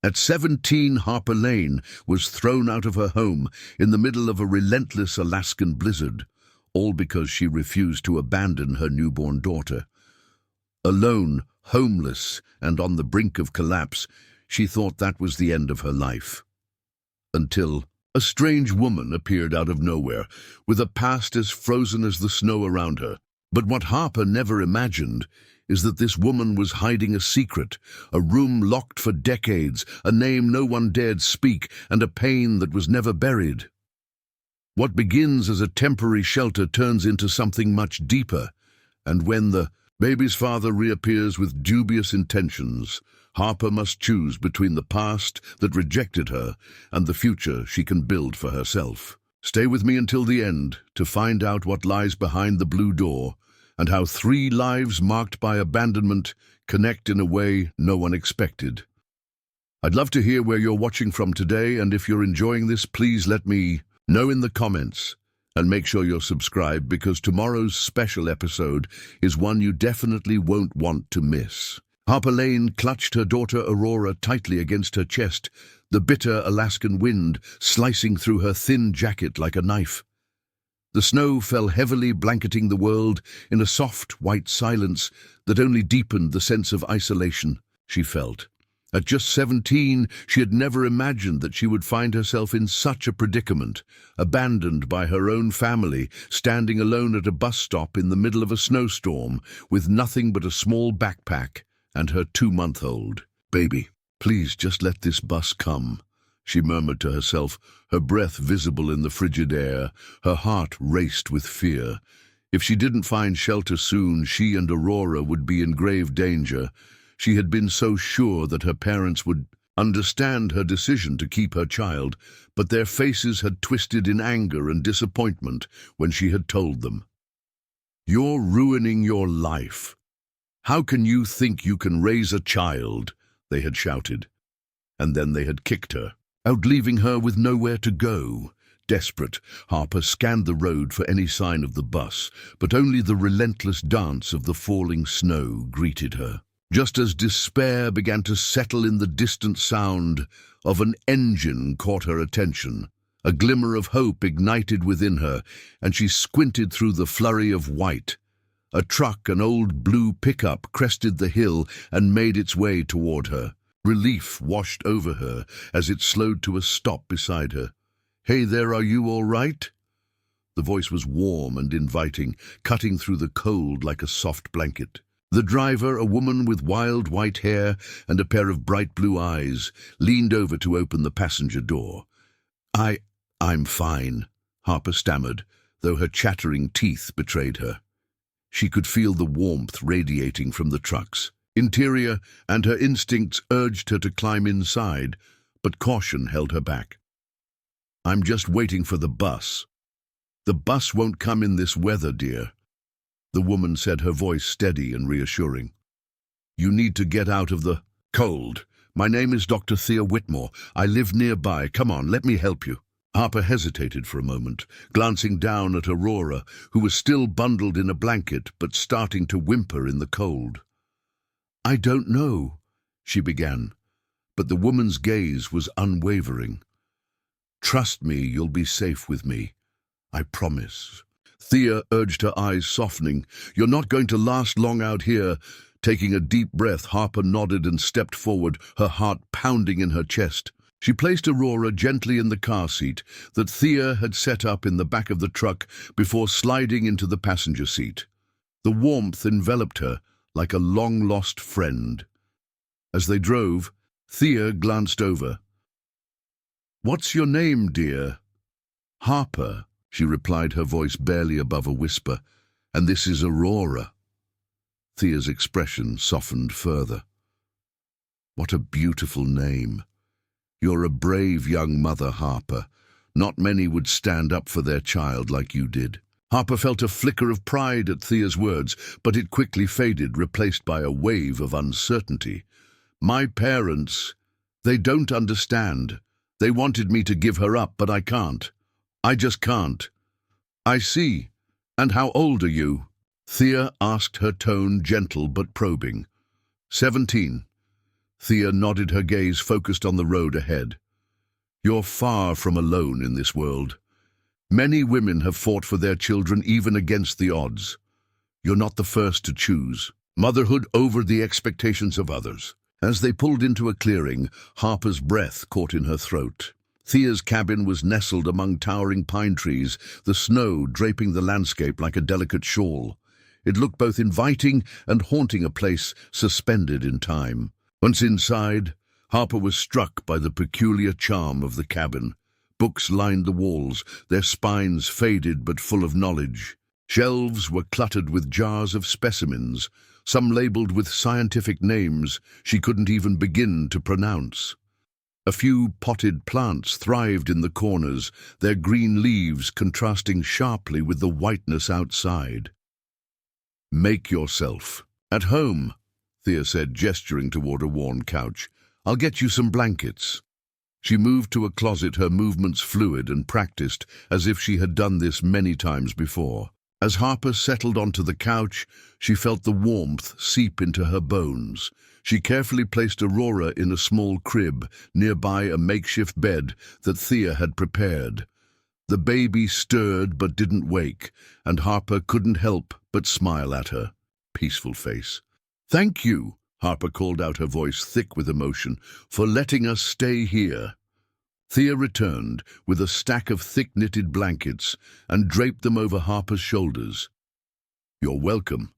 At 17, Harper Lane was thrown out of her home in the middle of a relentless Alaskan blizzard, all because she refused to abandon her newborn daughter. Alone, homeless, and on the brink of collapse, she thought that was the end of her life. Until a strange woman appeared out of nowhere, with a past as frozen as the snow around her. But what Harper never imagined is that this woman was hiding a secret, a room locked for decades, a name no one dared speak, and a pain that was never buried. What begins as a temporary shelter turns into something much deeper, and when the baby's father reappears with dubious intentions, Harper must choose between the past that rejected her and the future she can build for herself. Stay with me until the end to find out what lies behind the blue door and how 3 lives marked by abandonment connect in a way no one expected. I'd love to hear where you're watching from today, and if you're enjoying this, please let me know in the comments. And make sure you're subscribed, because tomorrow's special episode is one you definitely won't want to miss. Harper Lane clutched her daughter Aurora tightly against her chest, the bitter Alaskan wind slicing through her thin jacket like a knife. The snow fell heavily, blanketing the world in a soft, white silence that only deepened the sense of isolation she felt. At just 17, she had never imagined that she would find herself in such a predicament, abandoned by her own family, standing alone at a bus stop in the middle of a snowstorm, with nothing but a small backpack and her 2-month-old. "Baby, please just let this bus come," she murmured to herself, her breath visible in the frigid air. Her heart raced with fear. If she didn't find shelter soon, she and Aurora would be in grave danger. She had been so sure that her parents would understand her decision to keep her child, but their faces had twisted in anger and disappointment when she had told them. "You're ruining your life. How can you think you can raise a child?" they had shouted. And then they had kicked her out, leaving her with nowhere to go. Desperate, Harper scanned the road for any sign of the bus, but only the relentless dance of the falling snow greeted her. Just as despair began to settle in, the distant sound of an engine caught her attention. A glimmer of hope ignited within her, and she squinted through the flurry of white. A truck, an old blue pickup, crested the hill and made its way toward her. Relief washed over her as it slowed to a stop beside her. "Hey there, are you all right?" The voice was warm and inviting, cutting through the cold like a soft blanket. The driver, a woman with wild white hair and a pair of bright blue eyes, leaned over to open the passenger door. I'm fine," Harper stammered, though her chattering teeth betrayed her. She could feel the warmth radiating from the truck's interior, and her instincts urged her to climb inside, but caution held her back. "I'm just waiting for the bus." "The bus won't come in this weather, dear," the woman said, her voice steady and reassuring. "You need to get out of the cold. My name is Dr. Thea Whitmore. I live nearby. Come on, let me help you." Harper hesitated for a moment, glancing down at Aurora, who was still bundled in a blanket but starting to whimper in the cold. "I don't know," she began, but the woman's gaze was unwavering. "Trust me, you'll be safe with me. I promise." Thea urged, her eyes softening. "You're not going to last long out here." Taking a deep breath, Harper nodded and stepped forward, her heart pounding in her chest. She placed Aurora gently in the car seat that Thea had set up in the back of the truck before sliding into the passenger seat. The warmth enveloped her like a long-lost friend. As they drove, Thea glanced over. "What's your name, dear?" "Harper," she replied, her voice barely above a whisper. "And this is Aurora." Thea's expression softened further. "What a beautiful name. You're a brave young mother, Harper. Not many would stand up for their child like you did." Harper felt a flicker of pride at Thea's words, but it quickly faded, replaced by a wave of uncertainty. "My parents, they don't understand. They wanted me to give her up, but I can't. I just can't." "I see. And how old are you?" Thea asked, her tone gentle but probing. 17. Thea nodded, her gaze focused on the road ahead. You're far from alone in this world. Many women have fought for their children even against the odds. You're not the first to choose motherhood over the expectations of others. As they pulled into a clearing, Harper's breath caught in her throat. Thea's cabin was nestled among towering pine trees, the snow draping the landscape like a delicate shawl. It looked both inviting and haunting, a place suspended in time. Once inside, Harper was struck by the peculiar charm of the cabin. Books lined the walls, their spines faded but full of knowledge. Shelves were cluttered with jars of specimens, some labeled with scientific names she couldn't even begin to pronounce. A few potted plants thrived in the corners, their green leaves contrasting sharply with the whiteness outside. Make yourself at home, Thea said, gesturing toward a worn couch. I'll get you some blankets. She moved to a closet, her movements fluid and practiced, as if she had done this many times before. As Harper settled onto the couch, she felt the warmth seep into her bones. She carefully placed Aurora in a small crib, nearby a makeshift bed that Thea had prepared. The baby stirred but didn't wake, and Harper couldn't help but smile at her peaceful face. Thank you, Harper called out, her voice thick with emotion, for letting us stay here. Thea returned with a stack of thick-knitted blankets and draped them over Harper's shoulders. You're welcome,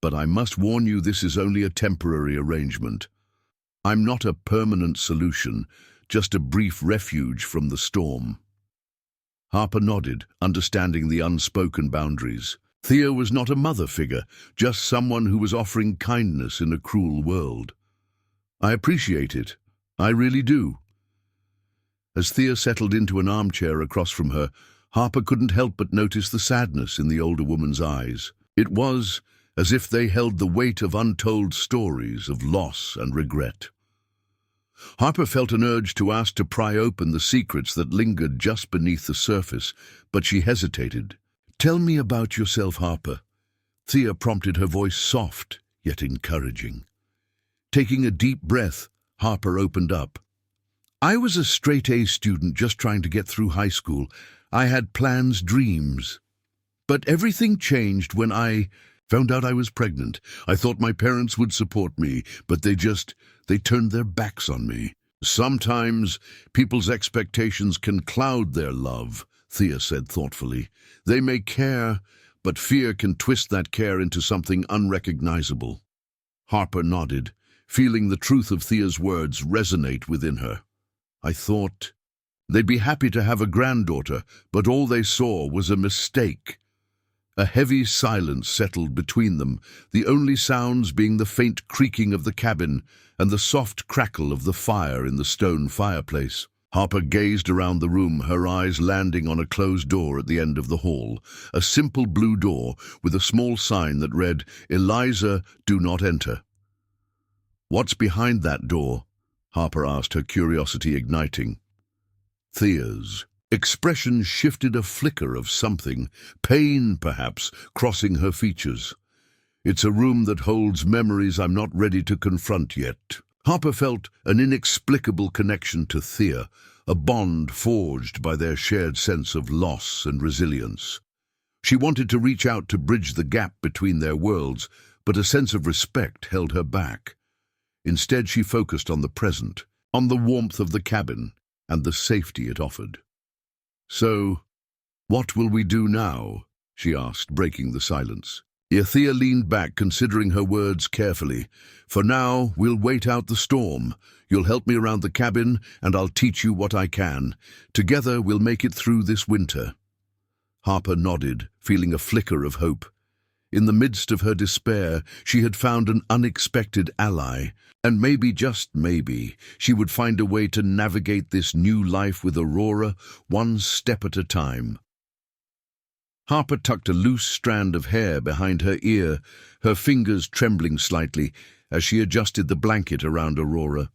but I must warn you, this is only a temporary arrangement. I'm not a permanent solution, just a brief refuge from the storm. Harper nodded, understanding the unspoken boundaries. Thea was not a mother figure, just someone who was offering kindness in a cruel world. I appreciate it. I really do. As Thea settled into an armchair across from her, Harper couldn't help but notice the sadness in the older woman's eyes. It was as if they held the weight of untold stories of loss and regret. Harper felt an urge to ask to pry open the secrets that lingered just beneath the surface, but she hesitated. Tell me about yourself, Harper, Thea prompted, her voice soft yet encouraging. Taking a deep breath, Harper opened up. I was a straight-A student just trying to get through high school. I had plans, dreams. But everything changed when I found out I was pregnant. I thought my parents would support me, but they turned their backs on me. Sometimes people's expectations can cloud their love, Thea said thoughtfully. They may care, but fear can twist that care into something unrecognizable. Harper nodded, feeling the truth of Thea's words resonate within her. I thought they'd be happy to have a granddaughter, but all they saw was a mistake. A heavy silence settled between them, the only sounds being the faint creaking of the cabin and the soft crackle of the fire in the stone fireplace. Harper gazed around the room, her eyes landing on a closed door at the end of the hall, a simple blue door with a small sign that read, "Eliza, do not enter." What's behind that door? Harper asked, her curiosity igniting. Thea's expression shifted, a flicker of something, pain perhaps, crossing her features. It's a room that holds memories I'm not ready to confront yet. Harper felt an inexplicable connection to Thea, a bond forged by their shared sense of loss and resilience. She wanted to reach out to bridge the gap between their worlds, but a sense of respect held her back. Instead, she focused on the present, on the warmth of the cabin and the safety it offered. So, what will we do now? She asked, breaking the silence. Thea leaned back, considering her words carefully. For now, we'll wait out the storm. You'll help me around the cabin, and I'll teach you what I can. Together, we'll make it through this winter. Harper nodded, feeling a flicker of hope. In the midst of her despair, she had found an unexpected ally, and maybe, just maybe, she would find a way to navigate this new life with Aurora, one step at a time. Harper tucked a loose strand of hair behind her ear, her fingers trembling slightly as she adjusted the blanket around Aurora.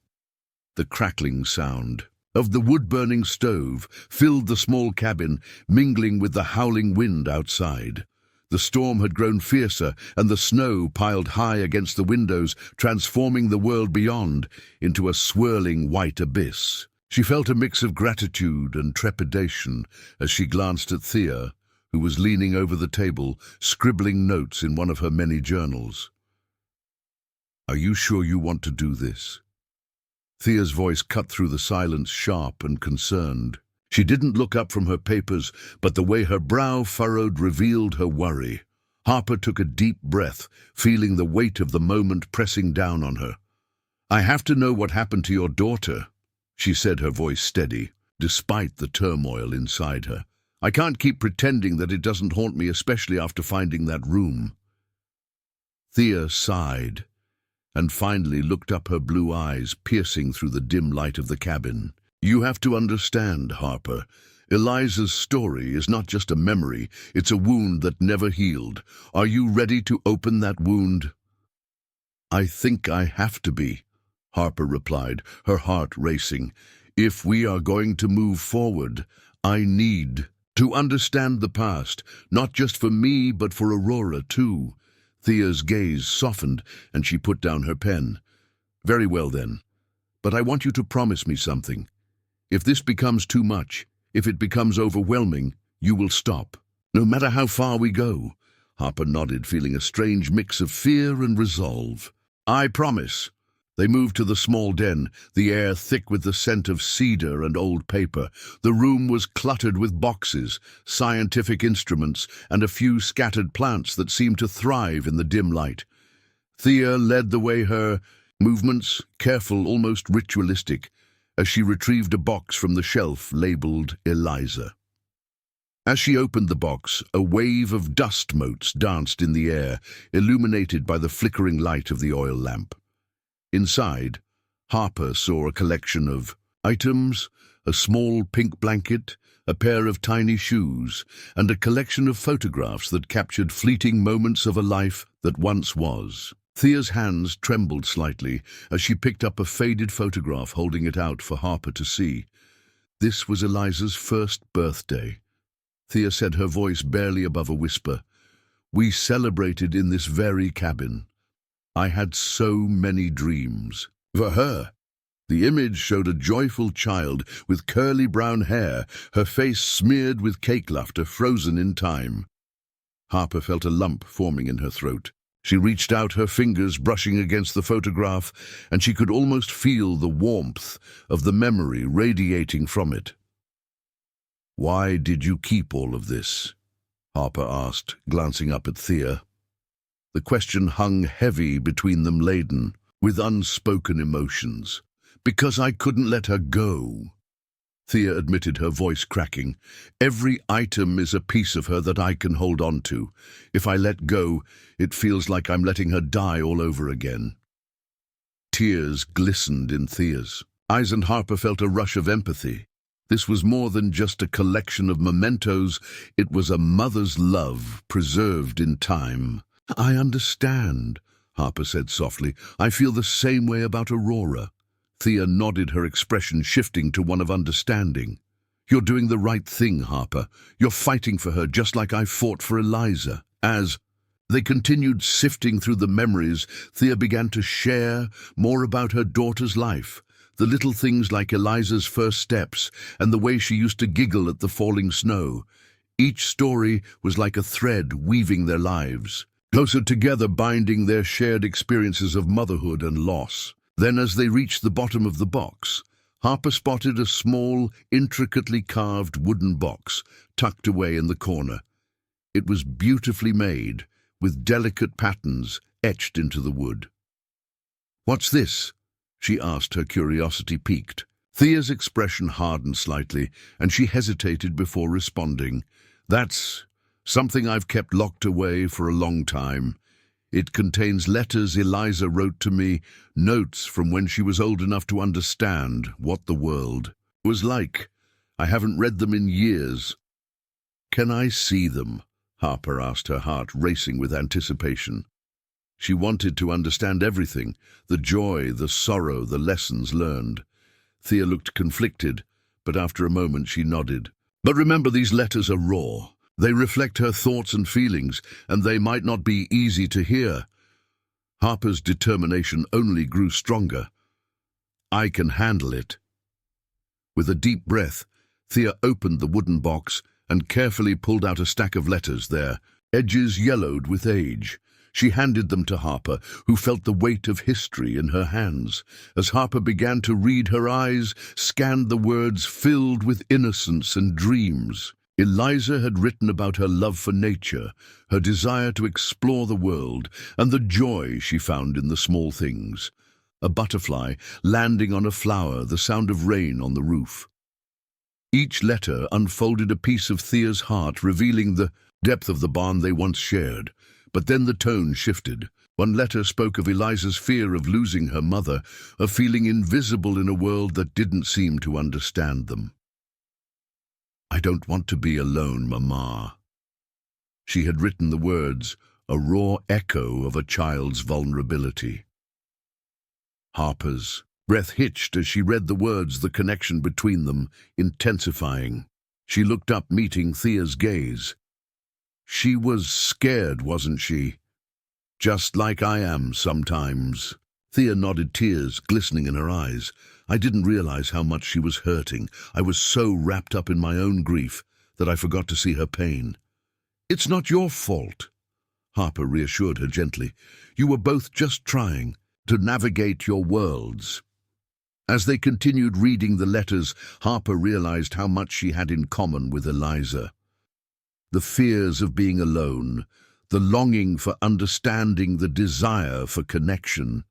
The crackling sound of the wood-burning stove filled the small cabin, mingling with the howling wind outside. The storm had grown fiercer, and the snow piled high against the windows, transforming the world beyond into a swirling white abyss. She felt a mix of gratitude and trepidation as she glanced at Thea, who was leaning over the table, scribbling notes in one of her many journals. "Are you sure you want to do this?" Thea's voice cut through the silence, sharp and concerned. She didn't look up from her papers, but the way her brow furrowed revealed her worry. Harper took a deep breath, feeling the weight of the moment pressing down on her. "I have to know what happened to your daughter," she said, her voice steady, despite the turmoil inside her. "I can't keep pretending that it doesn't haunt me, especially after finding that room." Thea sighed, and finally looked up, her blue eyes piercing through the dim light of the cabin. "You have to understand, Harper. Eliza's story is not just a memory, it's a wound that never healed. Are you ready to open that wound?" "I think I have to be," Harper replied, her heart racing. "If we are going to move forward, I need to understand the past, not just for me, but for Aurora, too." Thea's gaze softened, and she put down her pen. "Very well, then. But I want you to promise me something. If this becomes too much, if it becomes overwhelming, you will stop, no matter how far we go." Harper nodded, feeling a strange mix of fear and resolve. "I promise." They moved to the small den, the air thick with the scent of cedar and old paper. The room was cluttered with boxes, scientific instruments, and a few scattered plants that seemed to thrive in the dim light. Thea led the way, her movements careful, almost ritualistic, as she retrieved a box from the shelf labeled Eliza. As she opened the box, a wave of dust motes danced in the air, illuminated by the flickering light of the oil lamp. Inside, Harper saw a collection of items, a small pink blanket, a pair of tiny shoes, and a collection of photographs that captured fleeting moments of a life that once was. Thea's hands trembled slightly as she picked up a faded photograph, holding it out for Harper to see. This was Eliza's first birthday. Thea said, her voice barely above a whisper. "We celebrated in this very cabin. I had so many dreams for her." The image showed a joyful child with curly brown hair, her face smeared with cake laughter frozen in time. Harper felt a lump forming in her throat. She reached out, her fingers brushing against the photograph, and she could almost feel the warmth of the memory radiating from it. "Why did you keep all of this?" Harper asked, glancing up at Thea. The question hung heavy between them, laden with unspoken emotions. "Because I couldn't let her go," Thea admitted, her voice cracking. "Every item is a piece of her that I can hold on to. If I let go, it feels like I'm letting her die all over again." Tears glistened in Thea's eyes, and Harper felt a rush of empathy. This was more than just a collection of mementos, it was a mother's love preserved in time. "I understand," Harper said softly. "I feel the same way about Aurora." Thea nodded, her expression shifting to one of understanding. "You're doing the right thing, Harper. You're fighting for her just like I fought for Eliza." As they continued sifting through the memories, Thea began to share more about her daughter's life. The little things like Eliza's first steps and the way she used to giggle at the falling snow. Each story was like a thread weaving their lives closer together, binding their shared experiences of motherhood and loss. Then, as they reached the bottom of the box, Harper spotted a small, intricately carved wooden box tucked away in the corner. It was beautifully made, with delicate patterns etched into the wood. "What's this?" she asked, her curiosity piqued. Thea's expression hardened slightly, and she hesitated before responding. "That's something I've kept locked away for a long time. It contains letters Eliza wrote to me, notes from when she was old enough to understand what the world was like. I haven't read them in years." "Can I see them?" Harper asked, her heart racing with anticipation. She wanted to understand everything, the joy, the sorrow, the lessons learned. Thea looked conflicted, but after a moment she nodded. "But remember, these letters are raw. They reflect her thoughts and feelings, and they might not be easy to hear. Harper's determination only grew stronger. I can handle it. With a deep breath, Thea opened the wooden box and carefully pulled out a stack of letters there, edges yellowed with age. She handed them to Harper, who felt the weight of history in her hands. As Harper began to read, her eyes scanned the words filled with innocence and dreams. Eliza had written about her love for nature, her desire to explore the world, and the joy she found in the small things. A butterfly landing on a flower, the sound of rain on the roof. Each letter unfolded a piece of Thea's heart, revealing the depth of the bond they once shared. But then the tone shifted. One letter spoke of Eliza's fear of losing her mother, of feeling invisible in a world that didn't seem to understand them. I don't want to be alone, Mama. She had written the words, a raw echo of a child's vulnerability. Harper's breath hitched as she read the words, the connection between them intensifying. She looked up, meeting Thea's gaze. She was scared, wasn't she? Just like I am sometimes. Thea nodded, tears glistening in her eyes. I didn't realize how much she was hurting. I was so wrapped up in my own grief that I forgot to see her pain. It's not your fault, Harper reassured her gently. You were both just trying to navigate your worlds. As they continued reading the letters, Harper realized how much she had in common with Eliza. The fears of being alone, the longing for understanding, the desire for connection.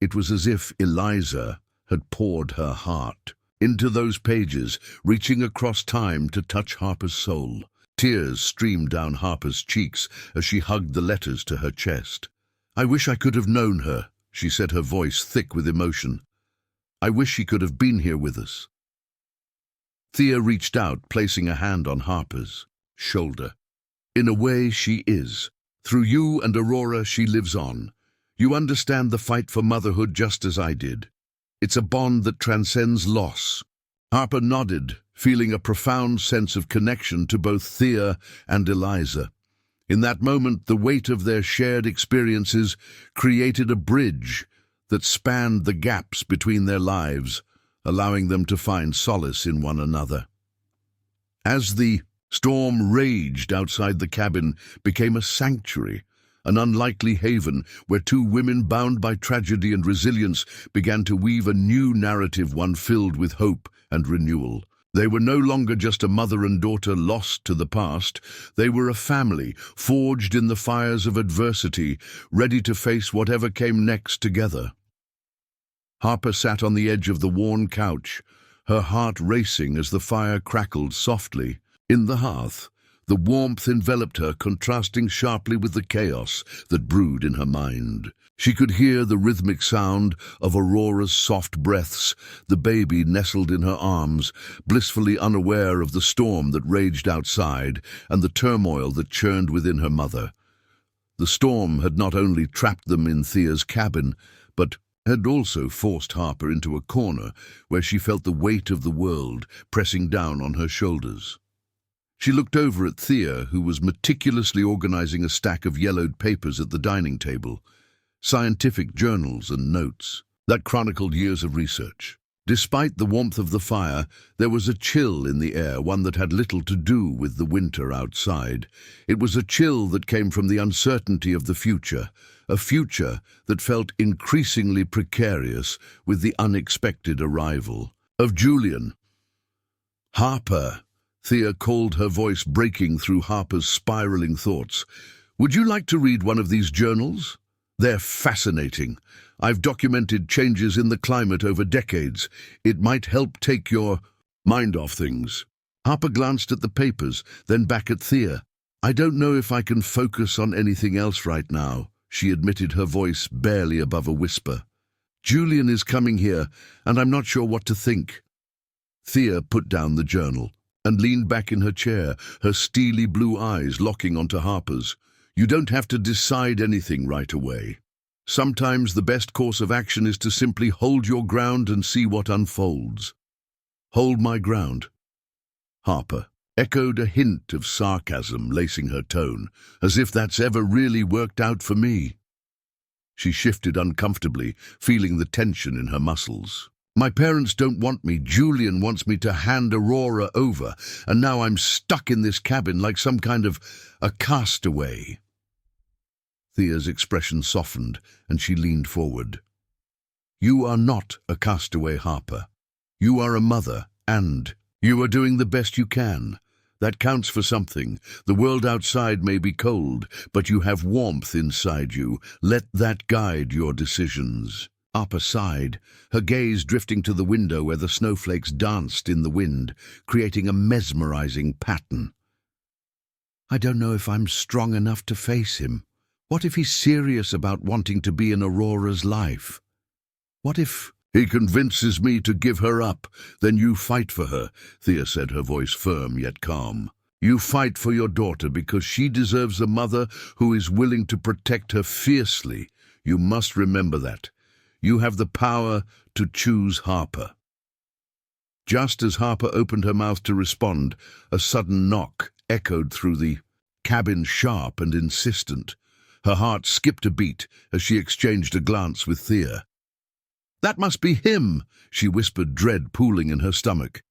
It was as if Eliza had poured her heart into those pages, reaching across time to touch Harper's soul. Tears streamed down Harper's cheeks as she hugged the letters to her chest. I wish I could have known her, she said, her voice thick with emotion. I wish she could have been here with us. Thea reached out, placing a hand on Harper's shoulder. In a way, she is. Through you and Aurora, she lives on. You understand the fight for motherhood just as I did. It's a bond that transcends loss. Harper nodded, feeling a profound sense of connection to both Thea and Eliza. In that moment, the weight of their shared experiences created a bridge that spanned the gaps between their lives, allowing them to find solace in one another. As the storm raged outside, the cabin became a sanctuary, an unlikely haven where two women bound by tragedy and resilience began to weave a new narrative, one filled with hope and renewal. They were no longer just a mother and daughter lost to the past. They were a family, forged in the fires of adversity, ready to face whatever came next together. Harper sat on the edge of the worn couch, her heart racing as the fire crackled softly. In the hearth, the warmth enveloped her, contrasting sharply with the chaos that brewed in her mind. She could hear the rhythmic sound of Aurora's soft breaths, the baby nestled in her arms, blissfully unaware of the storm that raged outside and the turmoil that churned within her mother. The storm had not only trapped them in Thea's cabin, but had also forced Harper into a corner where she felt the weight of the world pressing down on her shoulders. She looked over at Thea, who was meticulously organizing a stack of yellowed papers at the dining table, scientific journals and notes that chronicled years of research. Despite the warmth of the fire, there was a chill in the air, one that had little to do with the winter outside. It was a chill that came from the uncertainty of the future, a future that felt increasingly precarious with the unexpected arrival of Julian. Harper, Thea called, her voice breaking through Harper's spiraling thoughts. Would you like to read one of these journals? They're fascinating. I've documented changes in the climate over decades. It might help take your mind off things. Harper glanced at the papers, then back at Thea. I don't know if I can focus on anything else right now, she admitted, her voice barely above a whisper. Julian is coming here, and I'm not sure what to think. Thea put down the journal and leaned back in her chair, her steely blue eyes locking onto Harper's. You don't have to decide anything right away. Sometimes the best course of action is to simply hold your ground and see what unfolds. Hold my ground. Harper. echoed a hint of sarcasm lacing her tone, as if that's ever really worked out for me. She shifted uncomfortably, feeling the tension in her muscles. My parents don't want me. Julian wants me to hand Aurora over, and now I'm stuck in this cabin like some kind of a castaway. Thea's expression softened, and she leaned forward. You are not a castaway, Harper. You are a mother, and you are doing the best you can. That counts for something. The world outside may be cold, but you have warmth inside you. Let that guide your decisions. Harper sighed, her gaze drifting to the window where the snowflakes danced in the wind, creating a mesmerizing pattern. I don't know if I'm strong enough to face him. What if he's serious about wanting to be in Aurora's life? What if he convinces me to give her up? Then you fight for her, Thea said, her voice firm yet calm. You fight for your daughter because she deserves a mother who is willing to protect her fiercely. You must remember that. You have the power to choose Harper. Just as Harper opened her mouth to respond, a sudden knock echoed through the cabin, sharp and insistent. Her heart skipped a beat as she exchanged a glance with Thea. That must be him, she whispered, dread pooling in her stomach.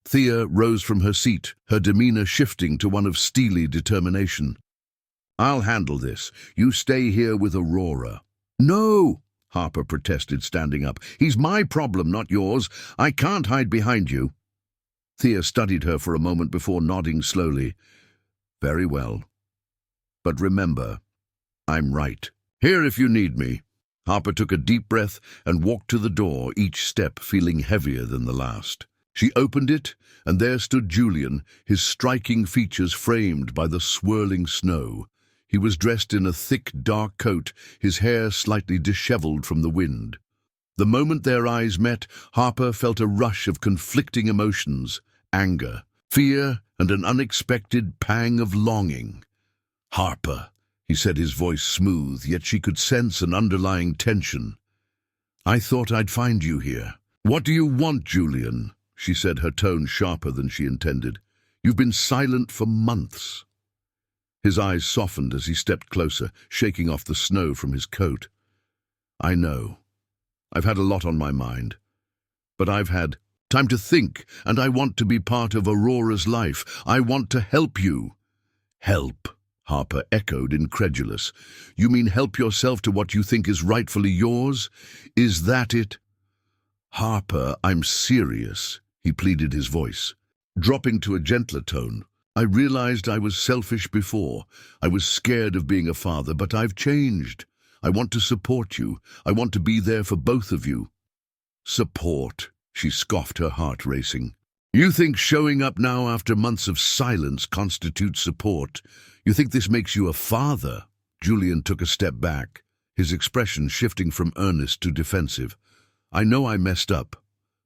Thea rose from her seat, her demeanor shifting to one of steely determination. I'll handle this. You stay here with Aurora. No, Harper protested, standing up. He's my problem, not yours. I can't hide behind you. Thea studied her for a moment before nodding slowly. Very well. But remember, I'm right. Here if you need me. Harper took a deep breath and walked to the door, each step feeling heavier than the last. She opened it, and there stood Julian, his striking features framed by the swirling snow. He was dressed in a thick, dark coat, his hair slightly disheveled from the wind. The moment their eyes met, Harper felt a rush of conflicting emotions, anger, fear, and an unexpected pang of longing. Harper, he said, his voice smooth, yet she could sense an underlying tension. I thought I'd find you here. What do you want, Julian? She said, her tone sharper than she intended. You've been silent for months. His eyes softened as he stepped closer, shaking off the snow from his coat. I know. I've had a lot on my mind. But I've had time to think, and I want to be part of Aurora's life. I want to help you. Help, Harper echoed, incredulous. You mean help yourself to what you think is rightfully yours? Is that it? Harper, I'm serious, he pleaded, his voice dropping to a gentler tone. I realized I was selfish before. I was scared of being a father, but I've changed. I want to support you. I want to be there for both of you. Support, she scoffed, her heart racing. You think showing up now after months of silence constitutes support? You think this makes you a father? Julian took a step back, his expression shifting from earnest to defensive. I know I messed up,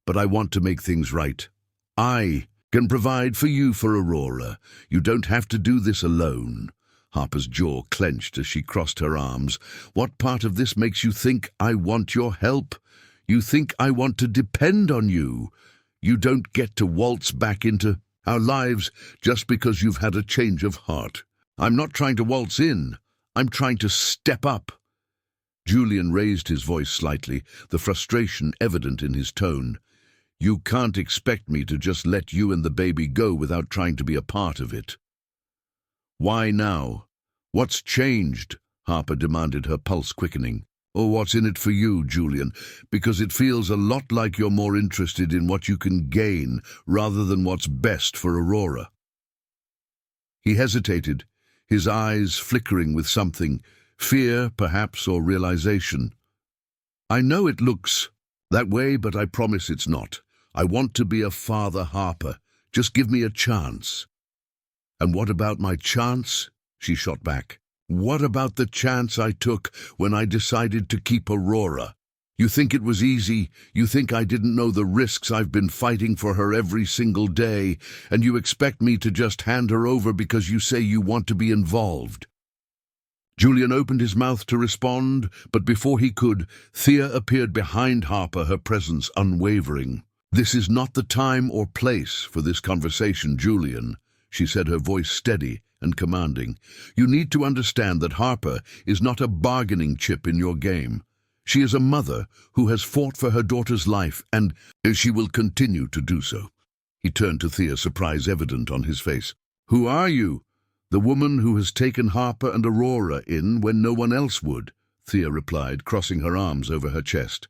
but I want to make things right. I can provide for you for Aurora. You don't have to do this alone. Harper's jaw clenched as she crossed her arms. What part of this makes you think I want your help? You think I want to depend on you. You don't get to waltz back into our lives just because you've had a change of heart. I'm not trying to waltz in. I'm trying to step up. Julian raised his voice slightly, the frustration evident in his tone. You can't expect me to just let you and the baby go without trying to be a part of it. Why now? What's changed? Harper demanded, her pulse quickening. Or what's in it for you, Julian? Because it feels a lot like you're more interested in what you can gain rather than what's best for Aurora. He hesitated, his eyes flickering with something, fear, perhaps, or realization. I know it looks that way, but I promise it's not. I want to be a father, Harper. Just give me a chance. And what about my chance? She shot back. What about the chance I took when I decided to keep Aurora? You think it was easy? You think I didn't know the risks I've been fighting for her every single day, and you expect me to just hand her over because you say you want to be involved? Julian opened his mouth to respond, but before he could, Thea appeared behind Harper, her presence unwavering. This is not the time or place for this conversation, Julian, she said, her voice steady and commanding. "You need to understand that Harper is not a bargaining chip in your game. She is a mother who has fought for her daughter's life, and she will continue to do so." He turned to Thea, surprise evident on his face. "Who are you?" "The woman who has taken Harper and Aurora in when no one else would," Thea replied, crossing her arms over her chest.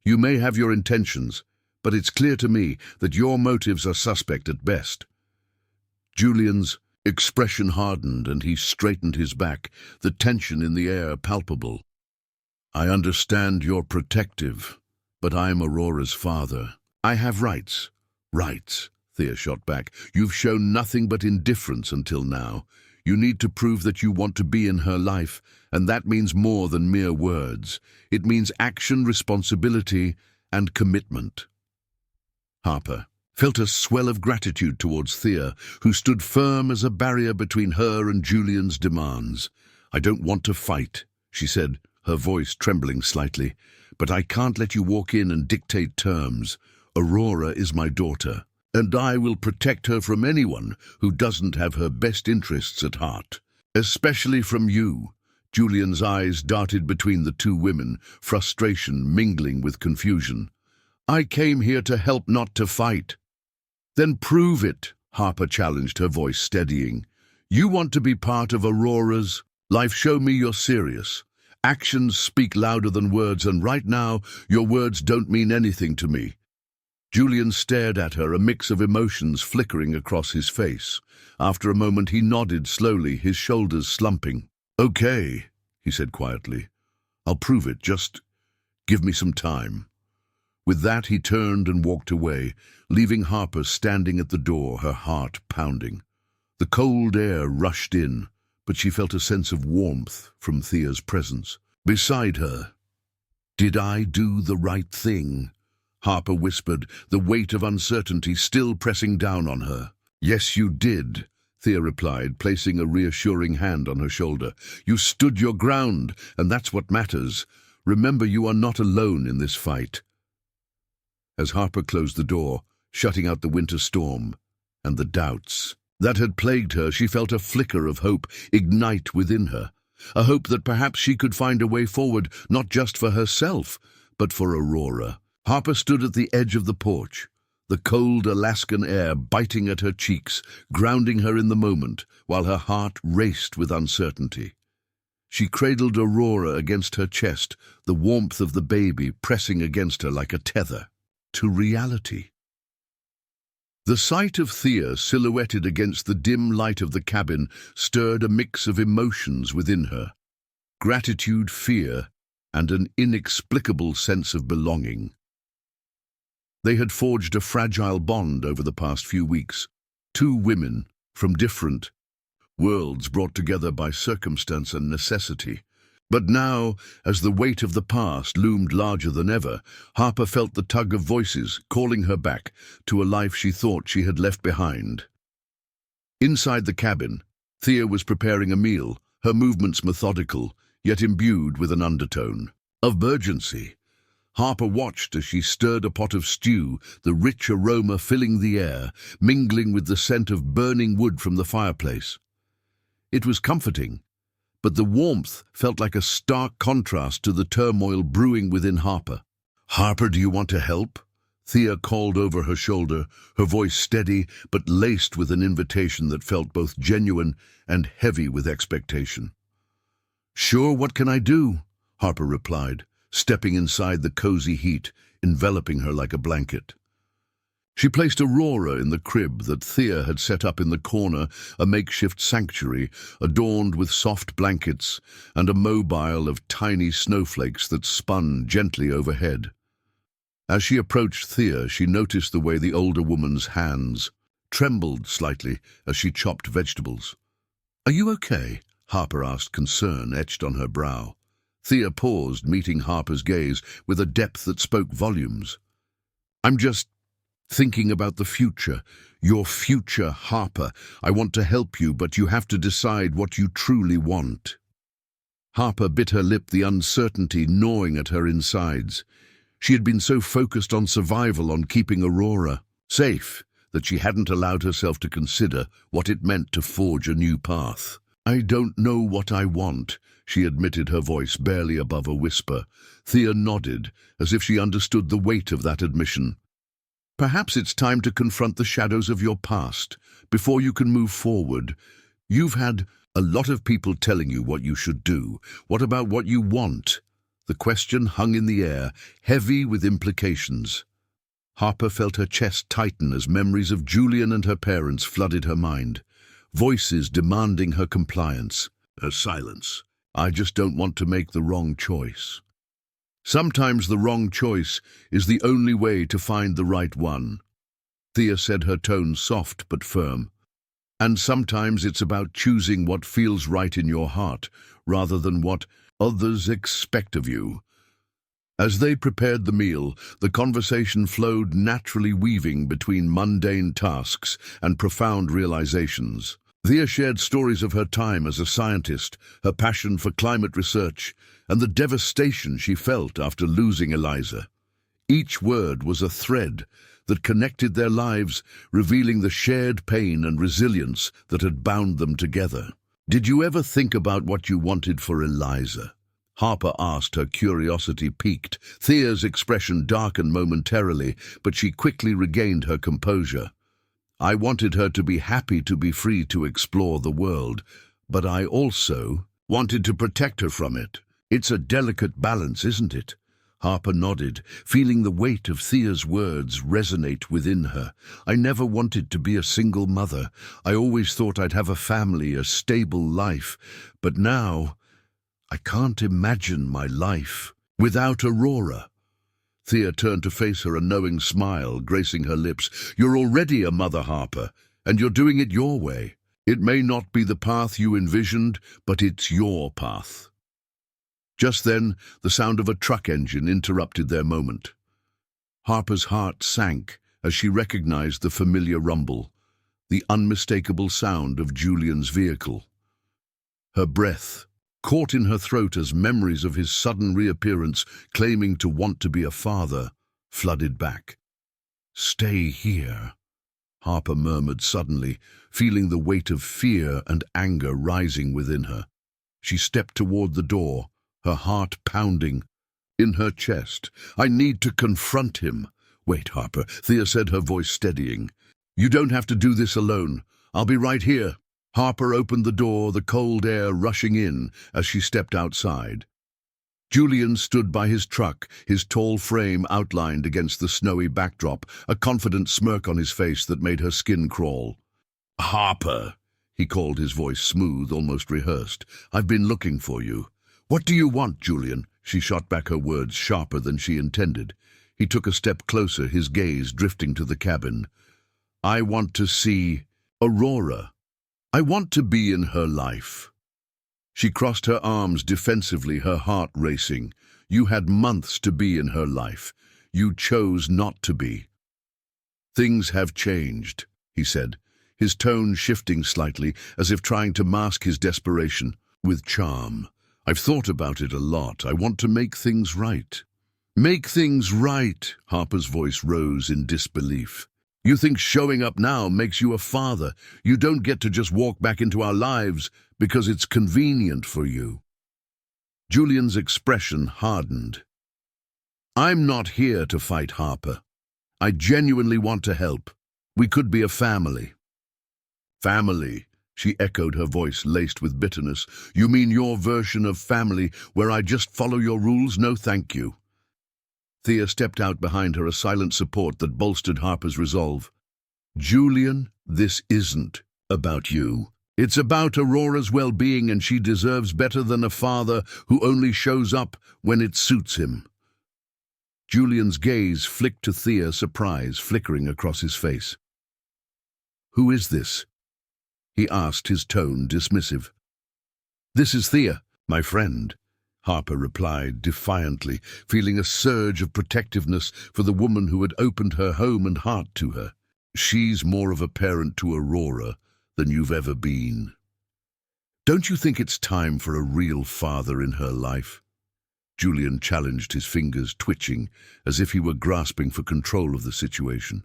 "You may have your intentions, but it's clear to me that your motives are suspect at best." Julian's expression hardened and he straightened his back, the tension in the air palpable. "I understand you're protective, but I'm Aurora's father. I have rights." "Rights," Thea shot back. "You've shown nothing but indifference until now. You need to prove that you want to be in her life, and that means more than mere words. It means action, responsibility, and commitment." Harper felt a swell of gratitude towards Thea, who stood firm as a barrier between her and Julian's demands. "I don't want to fight," she said, her voice trembling slightly, "but I can't let you walk in and dictate terms. Aurora is my daughter, and I will protect her from anyone who doesn't have her best interests at heart. Especially from you." Julian's eyes darted between the two women, frustration mingling with confusion. "I came here to help, not to fight." "Then prove it," Harper challenged, her voice steadying. "You want to be part of Aurora's life. Show me you're serious. Actions speak louder than words, and right now, your words don't mean anything to me." Julian stared at her, a mix of emotions flickering across his face. After a moment, he nodded slowly, his shoulders slumping. "Okay," he said quietly. "I'll prove it. Just give me some time." With that, he turned and walked away, leaving Harper standing at the door, her heart pounding. The cold air rushed in, but she felt a sense of warmth from Thea's presence. Beside her, "Did I do the right thing?" Harper whispered, the weight of uncertainty still pressing down on her. "Yes, you did," Thea replied, placing a reassuring hand on her shoulder. "You stood your ground, and that's what matters. Remember, you are not alone in this fight." As Harper closed the door, shutting out the winter storm and the doubts that had plagued her, she felt a flicker of hope ignite within her, a hope that perhaps she could find a way forward, not just for herself, but for Aurora. Harper stood at the edge of the porch, the cold Alaskan air biting at her cheeks, grounding her in the moment, while her heart raced with uncertainty. She cradled Aurora against her chest, the warmth of the baby pressing against her like a tether to reality. The sight of Thea silhouetted against the dim light of the cabin stirred a mix of emotions within her: gratitude, fear, and an inexplicable sense of belonging. They had forged a fragile bond over the past few weeks, two women from different worlds brought together by circumstance and necessity. But now, as the weight of the past loomed larger than ever, Harper felt the tug of voices calling her back to a life she thought she had left behind. Inside the cabin, Thea was preparing a meal, her movements methodical, yet imbued with an undertone of urgency. Harper watched as she stirred a pot of stew, the rich aroma filling the air, mingling with the scent of burning wood from the fireplace. It was comforting, but the warmth felt like a stark contrast to the turmoil brewing within Harper. "Harper, do you want to help?" Thea called over her shoulder, her voice steady but laced with an invitation that felt both genuine and heavy with expectation. "Sure, what can I do?" Harper replied, stepping inside the cozy heat, enveloping her like a blanket. She placed Aurora in the crib that Thea had set up in the corner, a makeshift sanctuary adorned with soft blankets and a mobile of tiny snowflakes that spun gently overhead. As she approached Thea, she noticed the way the older woman's hands trembled slightly as she chopped vegetables. "Are you okay?" Harper asked, concern etched on her brow. Thea paused, meeting Harper's gaze with a depth that spoke volumes. "I'm just thinking about the future. Your future, Harper. I want to help you, but you have to decide what you truly want." Harper bit her lip, the uncertainty gnawing at her insides. She had been so focused on survival, on keeping Aurora safe, that she hadn't allowed herself to consider what it meant to forge a new path. "I don't know what I want," she admitted, her voice barely above a whisper. Thea nodded, as if she understood the weight of that admission. "Perhaps it's time to confront the shadows of your past, before you can move forward. You've had a lot of people telling you what you should do. What about what you want?" The question hung in the air, heavy with implications. Harper felt her chest tighten as memories of Julian and her parents flooded her mind. Voices demanding her compliance. Her silence. "I just don't want to make the wrong choice." Sometimes the wrong choice is the only way to find the right one. Thea said, her tone soft but firm. "And sometimes it's about choosing what feels right in your heart, rather than what others expect of you." As they prepared the meal, the conversation flowed naturally, weaving between mundane tasks and profound realizations. Thea shared stories of her time as a scientist, her passion for climate research, and the devastation she felt after losing Eliza. Each word was a thread that connected their lives, revealing the shared pain and resilience that had bound them together. "Did you ever think about what you wanted for Eliza?" Harper asked, her curiosity piqued. Thea's expression darkened momentarily, but she quickly regained her composure. "I wanted her to be happy to be free to explore the world, but I also wanted to protect her from it. It's a delicate balance, isn't it?" Harper nodded, feeling the weight of Thea's words resonate within her. "I never wanted to be a single mother. I always thought I'd have a family, a stable life. But now, I can't imagine my life without Aurora." Thea turned to face her, a knowing smile gracing her lips. "You're already a mother, Harper, and you're doing it your way. It may not be the path you envisioned, but it's your path." Just then, the sound of a truck engine interrupted their moment. Harper's heart sank as she recognized the familiar rumble, the unmistakable sound of Julian's vehicle. Her breath caught in her throat as memories of his sudden reappearance, claiming to want to be a father, flooded back. "Stay here," Harper murmured suddenly, feeling the weight of fear and anger rising within her. She stepped toward the door, her heart pounding in her chest. "I need to confront him." "Wait, Harper," Thea said, her voice steadying. "You don't have to do this alone. I'll be right here." Harper opened the door, the cold air rushing in as she stepped outside. Julian stood by his truck, his tall frame outlined against the snowy backdrop, a confident smirk on his face that made her skin crawl. "Harper," he called, his voice smooth, almost rehearsed. "I've been looking for you." "What do you want, Julian?" She shot back, her words sharper than she intended. He took a step closer, his gaze drifting to the cabin. "I want to see Aurora. I want to be in her life." She crossed her arms defensively, her heart racing. "You had months to be in her life. You chose not to be." "Things have changed," he said, his tone shifting slightly, as if trying to mask his desperation, with charm. "I've thought about it a lot. I want to make things right." "Make things right?" Harper's voice rose in disbelief. "You think showing up now makes you a father? You don't get to just walk back into our lives because it's convenient for you." Julian's expression hardened. "I'm not here to fight, Harper. I genuinely want to help. We could be a family." "Family?" She echoed, her voice laced with bitterness. "You mean your version of family, where I just follow your rules? No, thank you." Thea stepped out behind her, a silent support that bolstered Harper's resolve. "Julian, this isn't about you. It's about Aurora's well-being, and she deserves better than a father who only shows up when it suits him." Julian's gaze flicked to Thea, surprise flickering across his face. "Who is this?" he asked, his tone dismissive. "This is Thea, my friend," Harper replied defiantly, feeling a surge of protectiveness for the woman who had opened her home and heart to her. "She's more of a parent to Aurora than you've ever been. Don't you think it's time for a real father in her life?" Julian challenged, his fingers twitching as if he were grasping for control of the situation.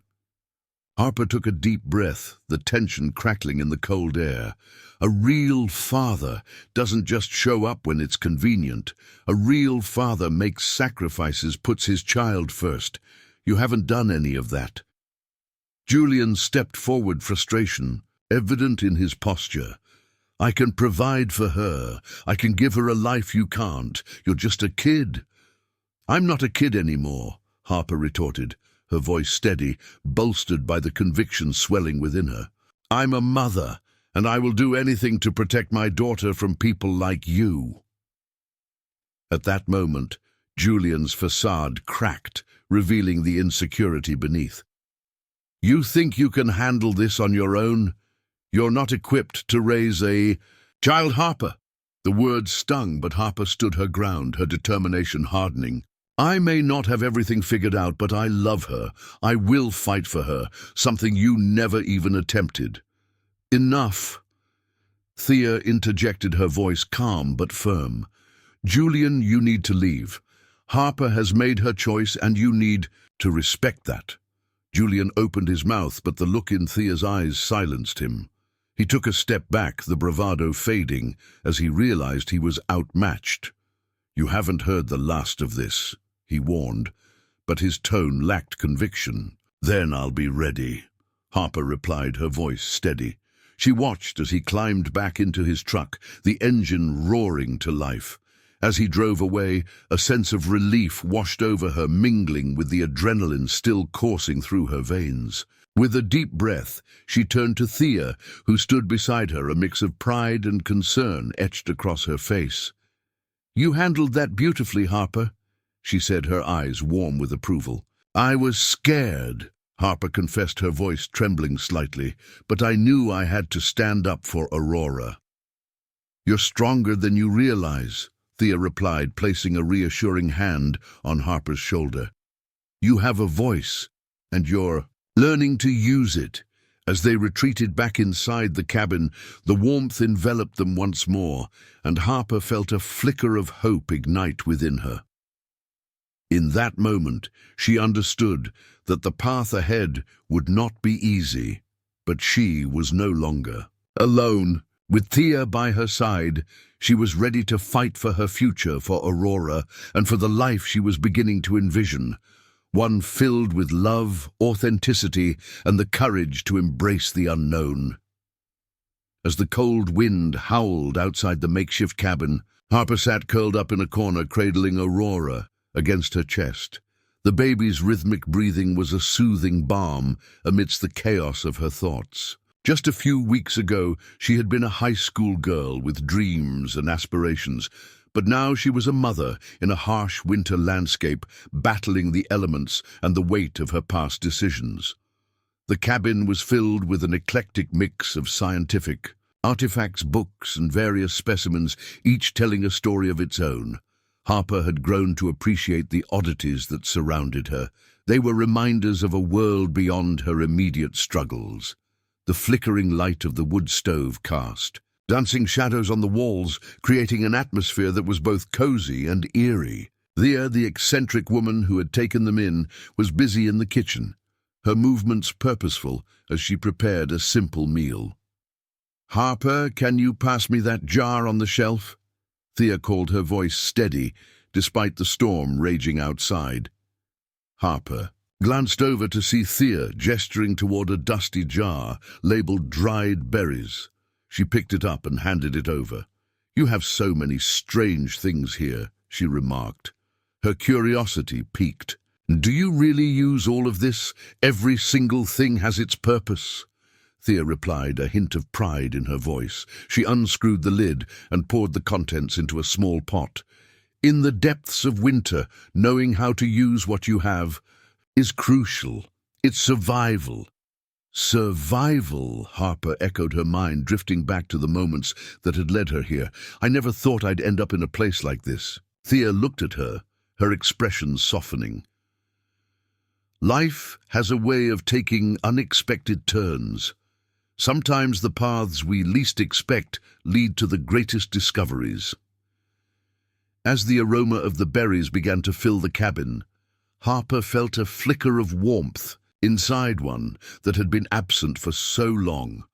Harper took a deep breath, the tension crackling in the cold air. A real father doesn't just show up when it's convenient. A real father makes sacrifices, puts his child first. You haven't done any of that. Julian stepped forward, frustration evident in his posture. I can provide for her. I can give her a life you can't. You're just a kid. I'm not a kid anymore, Harper retorted, her voice steady, bolstered by the conviction swelling within her. I'm a mother, and I will do anything to protect my daughter from people like you. At that moment, Julian's facade cracked, revealing the insecurity beneath. You think you can handle this on your own? You're not equipped to raise a child, Harper. The words stung, but Harper stood her ground, her determination hardening. I may not have everything figured out, but I love her. I will fight for her, something you never even attempted. Enough. Thea interjected, her voice calm but firm. Julian, you need to leave. Harper has made her choice, and you need to respect that. Julian opened his mouth, but the look in Thea's eyes silenced him. He took a step back, the bravado fading, as he realized he was outmatched. You haven't heard the last of this, he warned, but his tone lacked conviction. Then I'll be ready, Harper replied, her voice steady. She watched as he climbed back into his truck, the engine roaring to life. As he drove away, a sense of relief washed over her, mingling with the adrenaline still coursing through her veins. With a deep breath, she turned to Thea, who stood beside her, a mix of pride and concern etched across her face. You handled that beautifully, Harper, she said, her eyes warm with approval. I was scared, Harper confessed, her voice trembling slightly, but I knew I had to stand up for Aurora. You're stronger than you realize, Thea replied, placing a reassuring hand on Harper's shoulder. You have a voice, and you're learning to use it. As they retreated back inside the cabin, the warmth enveloped them once more, and Harper felt a flicker of hope ignite within her. In that moment, she understood that the path ahead would not be easy, but she was no longer alone. With Thea by her side, she was ready to fight for her future, for Aurora, and for the life she was beginning to envision. One filled with love, authenticity, and the courage to embrace the unknown. As the cold wind howled outside the makeshift cabin, Harper sat curled up in a corner, cradling Aurora against her chest. The baby's rhythmic breathing was a soothing balm amidst the chaos of her thoughts. Just a few weeks ago, she had been a high school girl with dreams and aspirations, but now she was a mother in a harsh winter landscape, battling the elements and the weight of her past decisions. The cabin was filled with an eclectic mix of scientific artifacts, books, and various specimens, each telling a story of its own. Harper had grown to appreciate the oddities that surrounded her. They were reminders of a world beyond her immediate struggles. The flickering light of the wood stove cast dancing shadows on the walls, creating an atmosphere that was both cozy and eerie. Thea, the eccentric woman who had taken them in, was busy in the kitchen, her movements purposeful as she prepared a simple meal. Harper, can you pass me that jar on the shelf? Thea called, her voice steady, despite the storm raging outside. Harper glanced over to see Thea gesturing toward a dusty jar labeled dried berries. She picked it up and handed it over. You have so many strange things here, she remarked. Her curiosity piqued. Do you really use all of this? Every single thing has its purpose. Thea replied, a hint of pride in her voice. She unscrewed the lid and poured the contents into a small pot. In the depths of winter, knowing how to use what you have is crucial. It's survival. Survival, Harper echoed, her mind drifting back to the moments that had led her here. I never thought I'd end up in a place like this. Thea looked at her, her expression softening. Life has a way of taking unexpected turns. Sometimes the paths we least expect lead to the greatest discoveries. As the aroma of the berries began to fill the cabin, Harper felt a flicker of warmth inside one that had been absent for so long.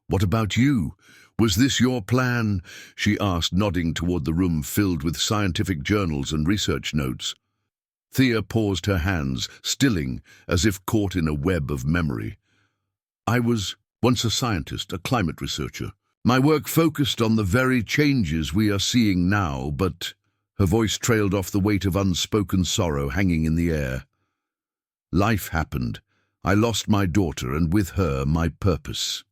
"What about you? Was this your plan?" she asked, nodding toward the room filled with scientific journals and research notes. Thea paused, her hands stilling as if caught in a web of memory. "I was once a scientist, a climate researcher. My work focused on the very changes we are seeing now, but—" Her voice trailed off, the weight of unspoken sorrow hanging in the air. "Life happened. I lost my daughter, and with her, my purpose."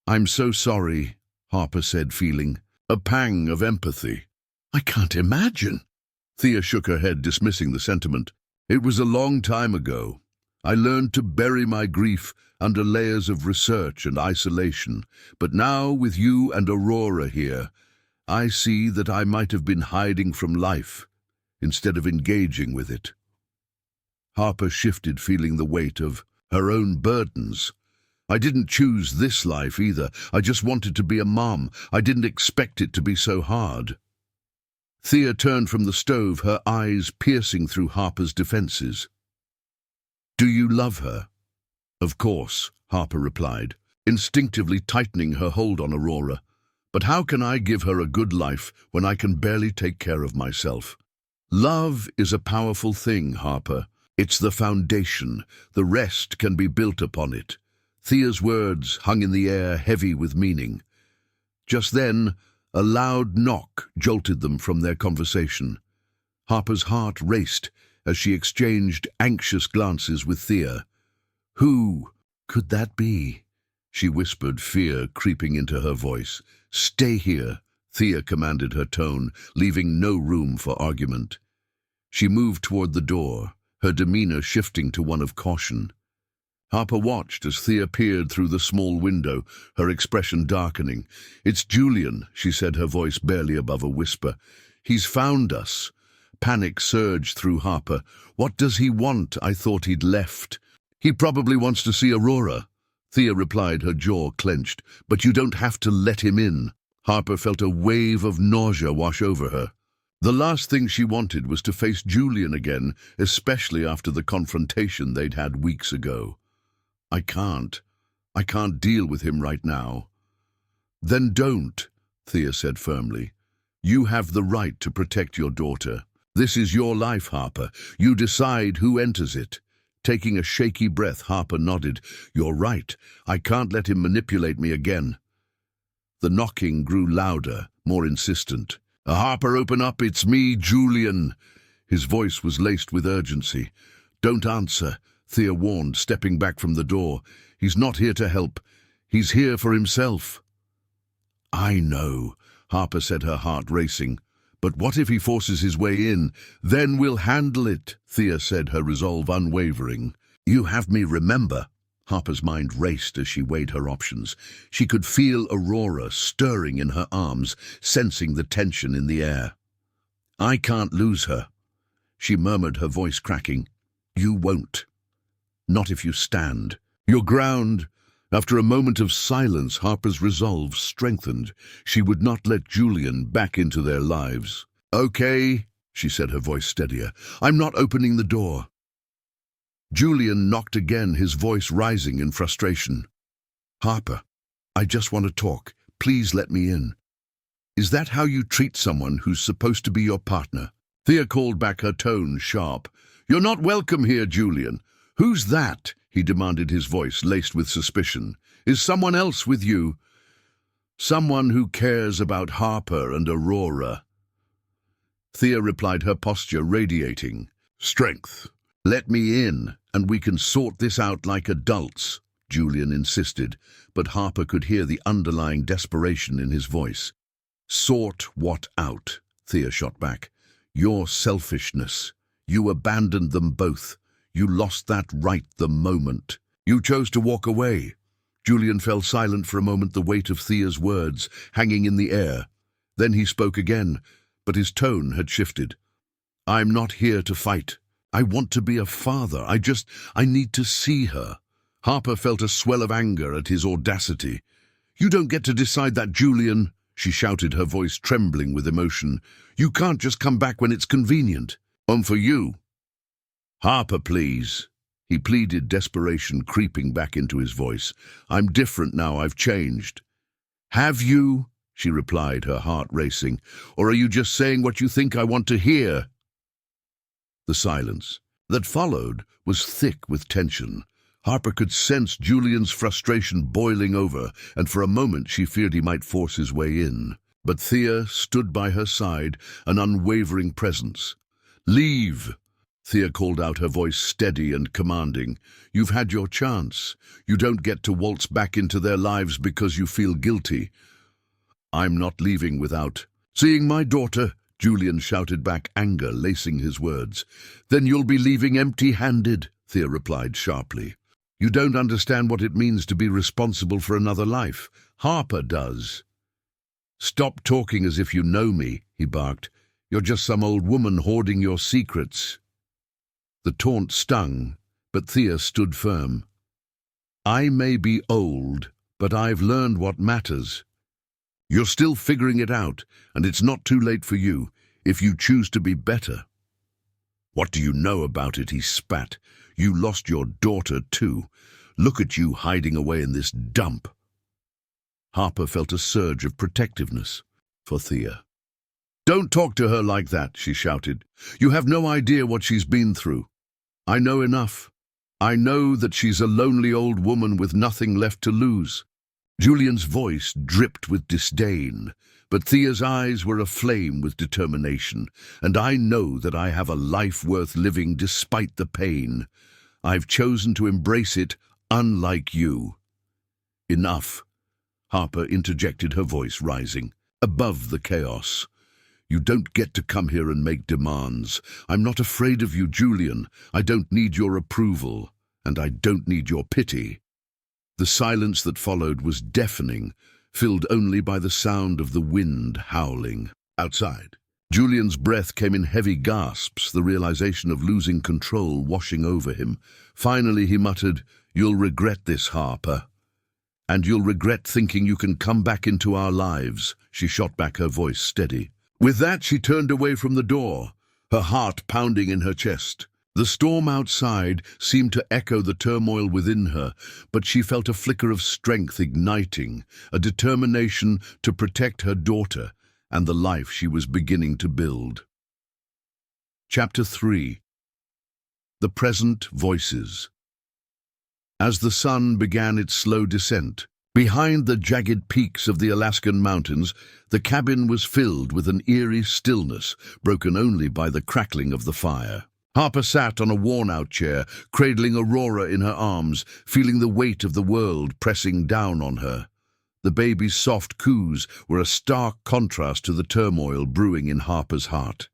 "I'm so sorry," Harper said, feeling a pang of empathy. "I can't imagine." Thea shook her head, dismissing the sentiment. "It was a long time ago. I learned to bury my grief under layers of research and isolation. But now, with you and Aurora here, I see that I might have been hiding from life instead of engaging with it." Harper shifted, feeling the weight of her own burdens. "I didn't choose this life either. I just wanted to be a mom. I didn't expect it to be so hard." Thea turned from the stove, her eyes piercing through Harper's defenses. "Do you love her?" "Of course," Harper replied, instinctively tightening her hold on Aurora. "But how can I give her a good life when I can barely take care of myself?" "Love is a powerful thing, Harper. It's the foundation. The rest can be built upon it." Thea's words hung in the air, heavy with meaning. Just then, a loud knock jolted them from their conversation. Harper's heart raced as she exchanged anxious glances with Thea. "Who could that be?" she whispered, fear creeping into her voice. "Stay here," Thea commanded, her tone leaving no room for argument. She moved toward the door, her demeanor shifting to one of caution. Harper watched as Thea peered through the small window, her expression darkening. "It's Julian," she said, her voice barely above a whisper. "He's found us." Panic surged through Harper. "What does he want? I thought he'd left." "He probably wants to see Aurora," Thea replied, her jaw clenched. "But you don't have to let him in." Harper felt a wave of nausea wash over her. The last thing she wanted was to face Julian again, especially after the confrontation they'd had weeks ago. I can't deal with him right now." "Then don't," Thea said firmly. "You have the right to protect your daughter. This is your life, Harper. You decide who enters it." Taking a shaky breath, Harper nodded. "You're right. I can't let him manipulate me again." The knocking grew louder, more insistent. "Harper, open up. It's me, Julian." His voice was laced with urgency. "Don't answer," Thea warned, stepping back from the door. "He's not here to help. He's here for himself." "I know," Harper said, her heart racing. "But what if he forces his way in? Then we'll handle it," Thea said, her resolve unwavering. "You have me, remember." Harper's mind raced as she weighed her options. She could feel Aurora stirring in her arms, sensing the tension in the air. "I can't lose her," she murmured, her voice cracking. "You won't. Not if you stand your ground." After a moment of silence, Harper's resolve strengthened. She would not let Julian back into their lives. "Okay," she said, her voice steadier. "I'm not opening the door." Julian knocked again, his voice rising in frustration. "Harper, I just want to talk. Please let me in." "Is that how you treat someone who's supposed to be your partner?" Thea called back, her tone sharp. "You're not welcome here, Julian." "Who's that?" he demanded, his voice laced with suspicion. "Is someone else with you?" "Someone who cares about Harper and Aurora." Thea replied, her posture radiating strength. "Let me in, and we can sort this out like adults," Julian insisted, but Harper could hear the underlying desperation in his voice. "Sort what out?" Thea shot back. "Your selfishness. You abandoned them both. You lost that right the moment. You chose to walk away." Julian fell silent for a moment, the weight of Thea's words hanging in the air. Then he spoke again, but his tone had shifted. "I'm not here to fight. I want to be a father. I need to see her." Harper felt a swell of anger at his audacity. "You don't get to decide that, Julian," she shouted, her voice trembling with emotion. "You can't just come back when it's convenient." For you." "Harper, please," He pleaded, desperation creeping back into his voice. I'm different now, I've changed. Have you? She replied, her heart racing. Or are you just saying what you think I want to hear? The silence that followed was thick with tension. Harper could sense Julian's frustration boiling over, and for a moment she feared he might force his way in. But Thea stood by her side, an unwavering presence. Leave! Thea called out, her voice steady and commanding. You've had your chance. You don't get to waltz back into their lives because you feel guilty. I'm not leaving without seeing my daughter, Julian shouted back, anger lacing his words. Then you'll be leaving empty-handed, Thea replied sharply. You don't understand what it means to be responsible for another life. Harper does. Stop talking as if you know me, he barked. You're just some old woman hoarding your secrets. The taunt stung, but Thea stood firm. I may be old, but I've learned what matters. You're still figuring it out, and it's not too late for you, if you choose to be better. What do you know about it, he spat. You lost your daughter too. Look at you hiding away in this dump. Harper felt a surge of protectiveness for Thea. Don't talk to her like that, she shouted. You have no idea what she's been through. I know enough. I know that she's a lonely old woman with nothing left to lose. Julian's voice dripped with disdain, but Thea's eyes were aflame with determination, and I know that I have a life worth living despite the pain. I've chosen to embrace it, unlike you. Enough, Harper interjected, her voice rising, above the chaos. You don't get to come here and make demands. I'm not afraid of you, Julian. I don't need your approval, and I don't need your pity. The silence that followed was deafening, filled only by the sound of the wind howling outside. Julian's breath came in heavy gasps, the realization of losing control washing over him. Finally he muttered, You'll regret this, Harper. And you'll regret thinking you can come back into our lives, she shot back, her voice steady. With that she turned away from the door, her heart pounding in her chest. The storm outside seemed to echo the turmoil within her, but she felt a flicker of strength igniting, a determination to protect her daughter and the life she was beginning to build. Chapter 3. The Present Voices. As the sun began its slow descent, behind the jagged peaks of the Alaskan mountains, the cabin was filled with an eerie stillness, broken only by the crackling of the fire. Harper sat on a worn-out chair, cradling Aurora in her arms, feeling the weight of the world pressing down on her. The baby's soft coos were a stark contrast to the turmoil brewing in Harper's heart.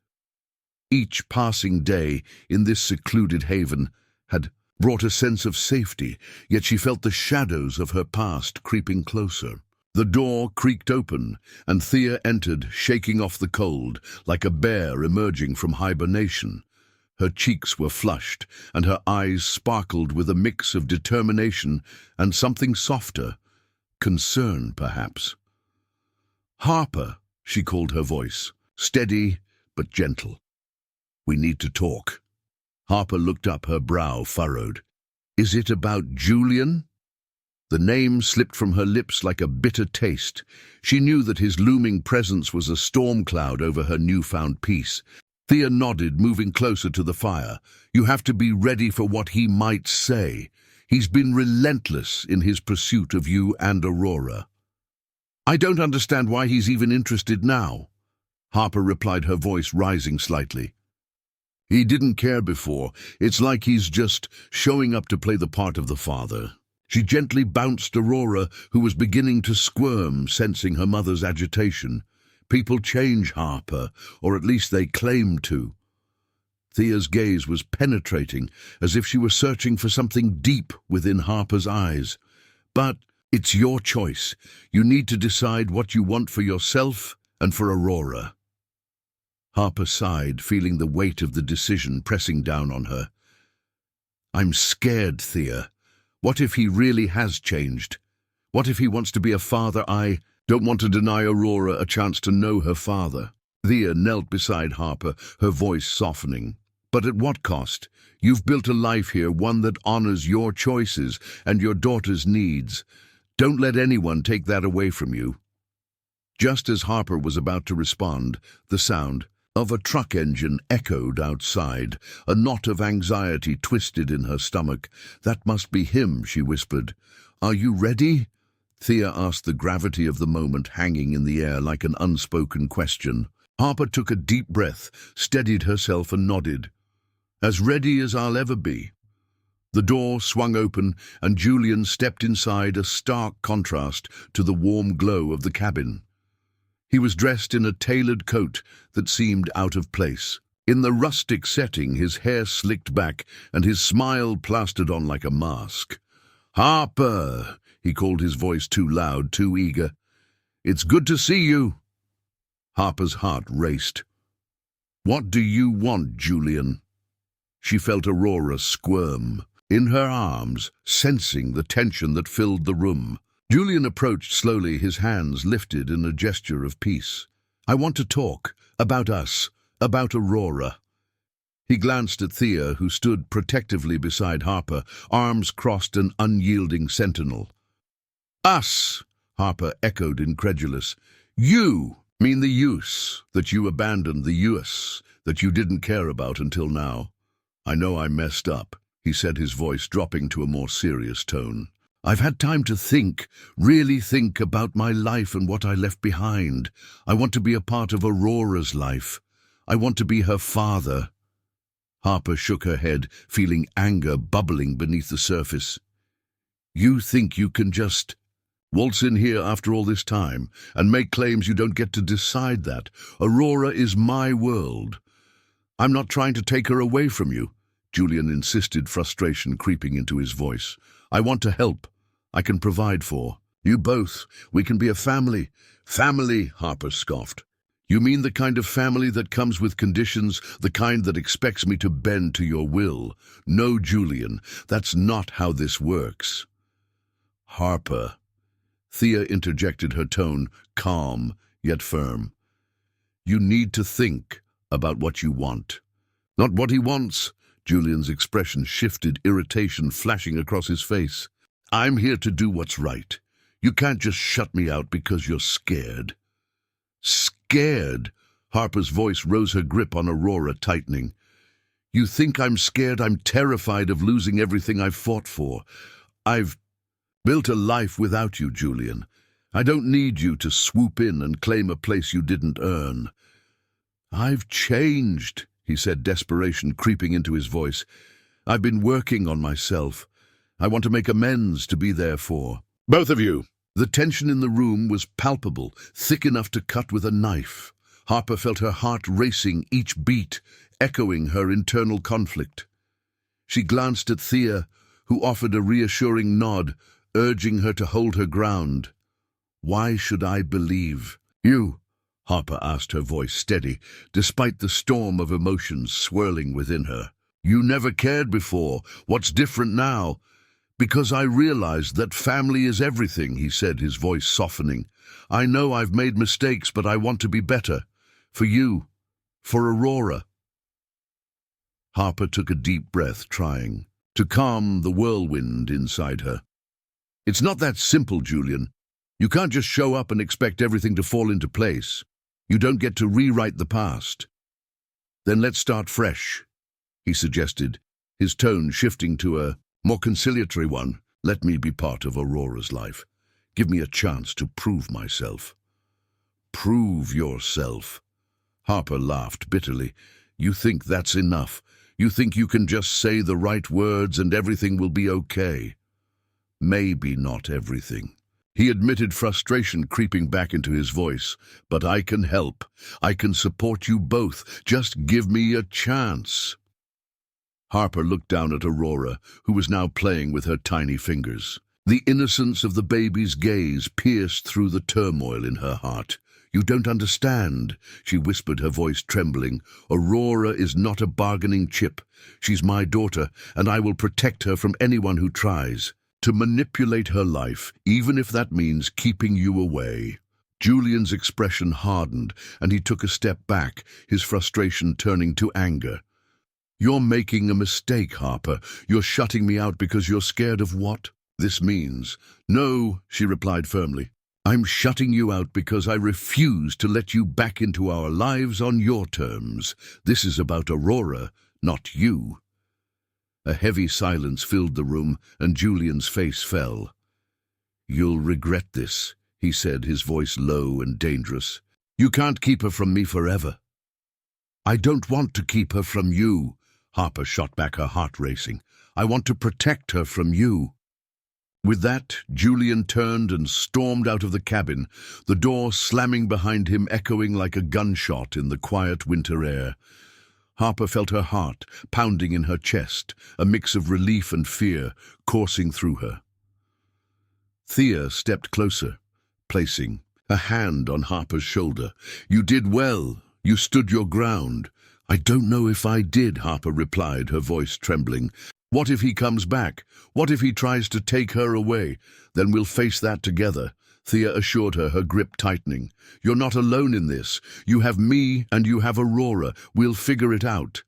Each passing day in this secluded haven had brought a sense of safety, yet she felt the shadows of her past creeping closer. The door creaked open, and Thea entered, shaking off the cold, like a bear emerging from hibernation. Her cheeks were flushed, and her eyes sparkled with a mix of determination and something softer, concern perhaps. Harper, she called, her voice, steady but gentle. We need to talk. Harper looked up, her brow furrowed. Is it about Julian? The name slipped from her lips like a bitter taste. She knew that his looming presence was a storm cloud over her newfound peace. Thea nodded, moving closer to the fire. You have to be ready for what he might say. He's been relentless in his pursuit of you and Aurora. I don't understand why he's even interested now, Harper replied, her voice rising slightly. He didn't care before. It's like he's just showing up to play the part of the father. She gently bounced Aurora, who was beginning to squirm, sensing her mother's agitation. People change, Harper, or at least they claim to. Thea's gaze was penetrating, as if she were searching for something deep within Harper's eyes. But it's your choice. You need to decide what you want for yourself and for Aurora. Harper sighed, feeling the weight of the decision pressing down on her. I'm scared, Thea. What if he really has changed? What if he wants to be a father? I don't want to deny Aurora a chance to know her father. Thea knelt beside Harper, her voice softening. But at what cost? You've built a life here, one that honors your choices and your daughter's needs. Don't let anyone take that away from you." Just as Harper was about to respond, the sound of a truck engine echoed outside. A knot of anxiety twisted in her stomach. "That must be him," she whispered. "Are you ready?" Thea asked, the gravity of the moment hanging in the air like an unspoken question. Harper took a deep breath, steadied herself and nodded. "As ready as I'll ever be." The door swung open and Julian stepped inside, a stark contrast to the warm glow of the cabin. He was dressed in a tailored coat that seemed out of place. In the rustic setting, his hair slicked back and his smile plastered on like a mask. "Harper," he called, his voice too loud, too eager. "It's good to see you." Harper's heart raced. "What do you want, Julian?" She felt Aurora squirm in her arms, sensing the tension that filled the room. Julian approached slowly, his hands lifted in a gesture of peace. "I want to talk about us, about Aurora." He glanced at Thea, who stood protectively beside Harper, arms crossed, an unyielding sentinel. "Us," Harper echoed, incredulous. "You mean the use, that you abandoned the use, that you didn't care about until now." "I know I messed up," he said, his voice dropping to a more serious tone. "I've had time to think, really think about my life and what I left behind. I want to be a part of Aurora's life. I want to be her father." Harper shook her head, feeling anger bubbling beneath the surface. "You think you can just waltz in here after all this time and make claims you don't get to decide that? Aurora is my world. I'm not trying to take her away from you," Julian insisted, frustration creeping into his voice. "I want to help. I can provide for you both. We can be a family." "Family," Harper scoffed. "You mean the kind of family that comes with conditions, the kind that expects me to bend to your will? No, Julian, that's not how this works." "Harper," Thea interjected, her tone calm yet firm. "You need to think about what you want." "Not what he wants." Julian's expression shifted, irritation flashing across his face. "I'm here to do what's right. You can't just shut me out because you're scared." "Scared?" Harper's voice rose, her grip on Aurora tightening. "You think I'm scared? I'm terrified of losing everything I've fought for. I've built a life without you, Julian. I don't need you to swoop in and claim a place you didn't earn." "I've changed," he said, desperation creeping into his voice. "I've been working on myself. I want to make amends, to be there for both of you." The tension in the room was palpable, thick enough to cut with a knife. Harper felt her heart racing, each beat echoing her internal conflict. She glanced at Thea, who offered a reassuring nod, urging her to hold her ground. "Why should I believe you?" Harper asked, her voice steady, despite the storm of emotions swirling within her. "You never cared before. What's different now?" "Because I realized that family is everything," he said, his voice softening. "I know I've made mistakes, but I want to be better. For you. For Aurora." Harper took a deep breath, trying to calm the whirlwind inside her. "It's not that simple, Julian. You can't just show up and expect everything to fall into place. You don't get to rewrite the past." "Then let's start fresh," he suggested, his tone shifting to a more conciliatory one. "Let me be part of Aurora's life. Give me a chance to prove myself." "Prove yourself?" Harper laughed bitterly. "You think that's enough? You think you can just say the right words and everything will be okay?" "Maybe not everything," he admitted, frustration creeping back into his voice. "But I can help. I can support you both. Just give me a chance." Harper looked down at Aurora, who was now playing with her tiny fingers. The innocence of the baby's gaze pierced through the turmoil in her heart. "You don't understand," she whispered, her voice trembling. "Aurora is not a bargaining chip. She's my daughter, and I will protect her from anyone who tries to manipulate her life, even if that means keeping you away." Julian's expression hardened, and he took a step back, his frustration turning to anger. You're making a mistake, Harper. You're shutting me out because you're scared of what this means. No, she replied firmly. I'm shutting you out because I refuse to let you back into our lives on your terms. This is about Aurora, not you. A heavy silence filled the room, and Julian's face fell. You'll regret this, he said, his voice low and dangerous. You can't keep her from me forever. I don't want to keep her from you, Harper shot back, her heart racing. I want to protect her from you. With that, Julian turned and stormed out of the cabin, the door slamming behind him, echoing like a gunshot in the quiet winter air. Harper felt her heart pounding in her chest, a mix of relief and fear coursing through her. Thea stepped closer, placing a hand on Harper's shoulder. You did well. You stood your ground. I don't know if I did, Harper replied, her voice trembling. What if he comes back? What if he tries to take her away? Then we'll face that together, Thea assured her, her grip tightening. You're not alone in this. You have me and you have Aurora. We'll figure it out.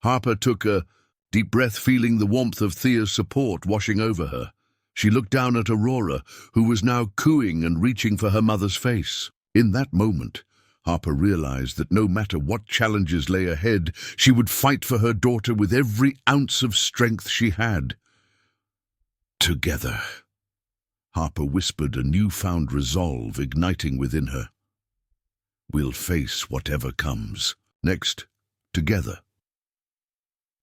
Harper took a deep breath, feeling the warmth of Thea's support washing over her. She looked down at Aurora, who was now cooing and reaching for her mother's face. In that moment, Harper realized that no matter what challenges lay ahead, she would fight for her daughter with every ounce of strength she had. Together, Harper whispered, a newfound resolve igniting within her. We'll face whatever comes. Next, together.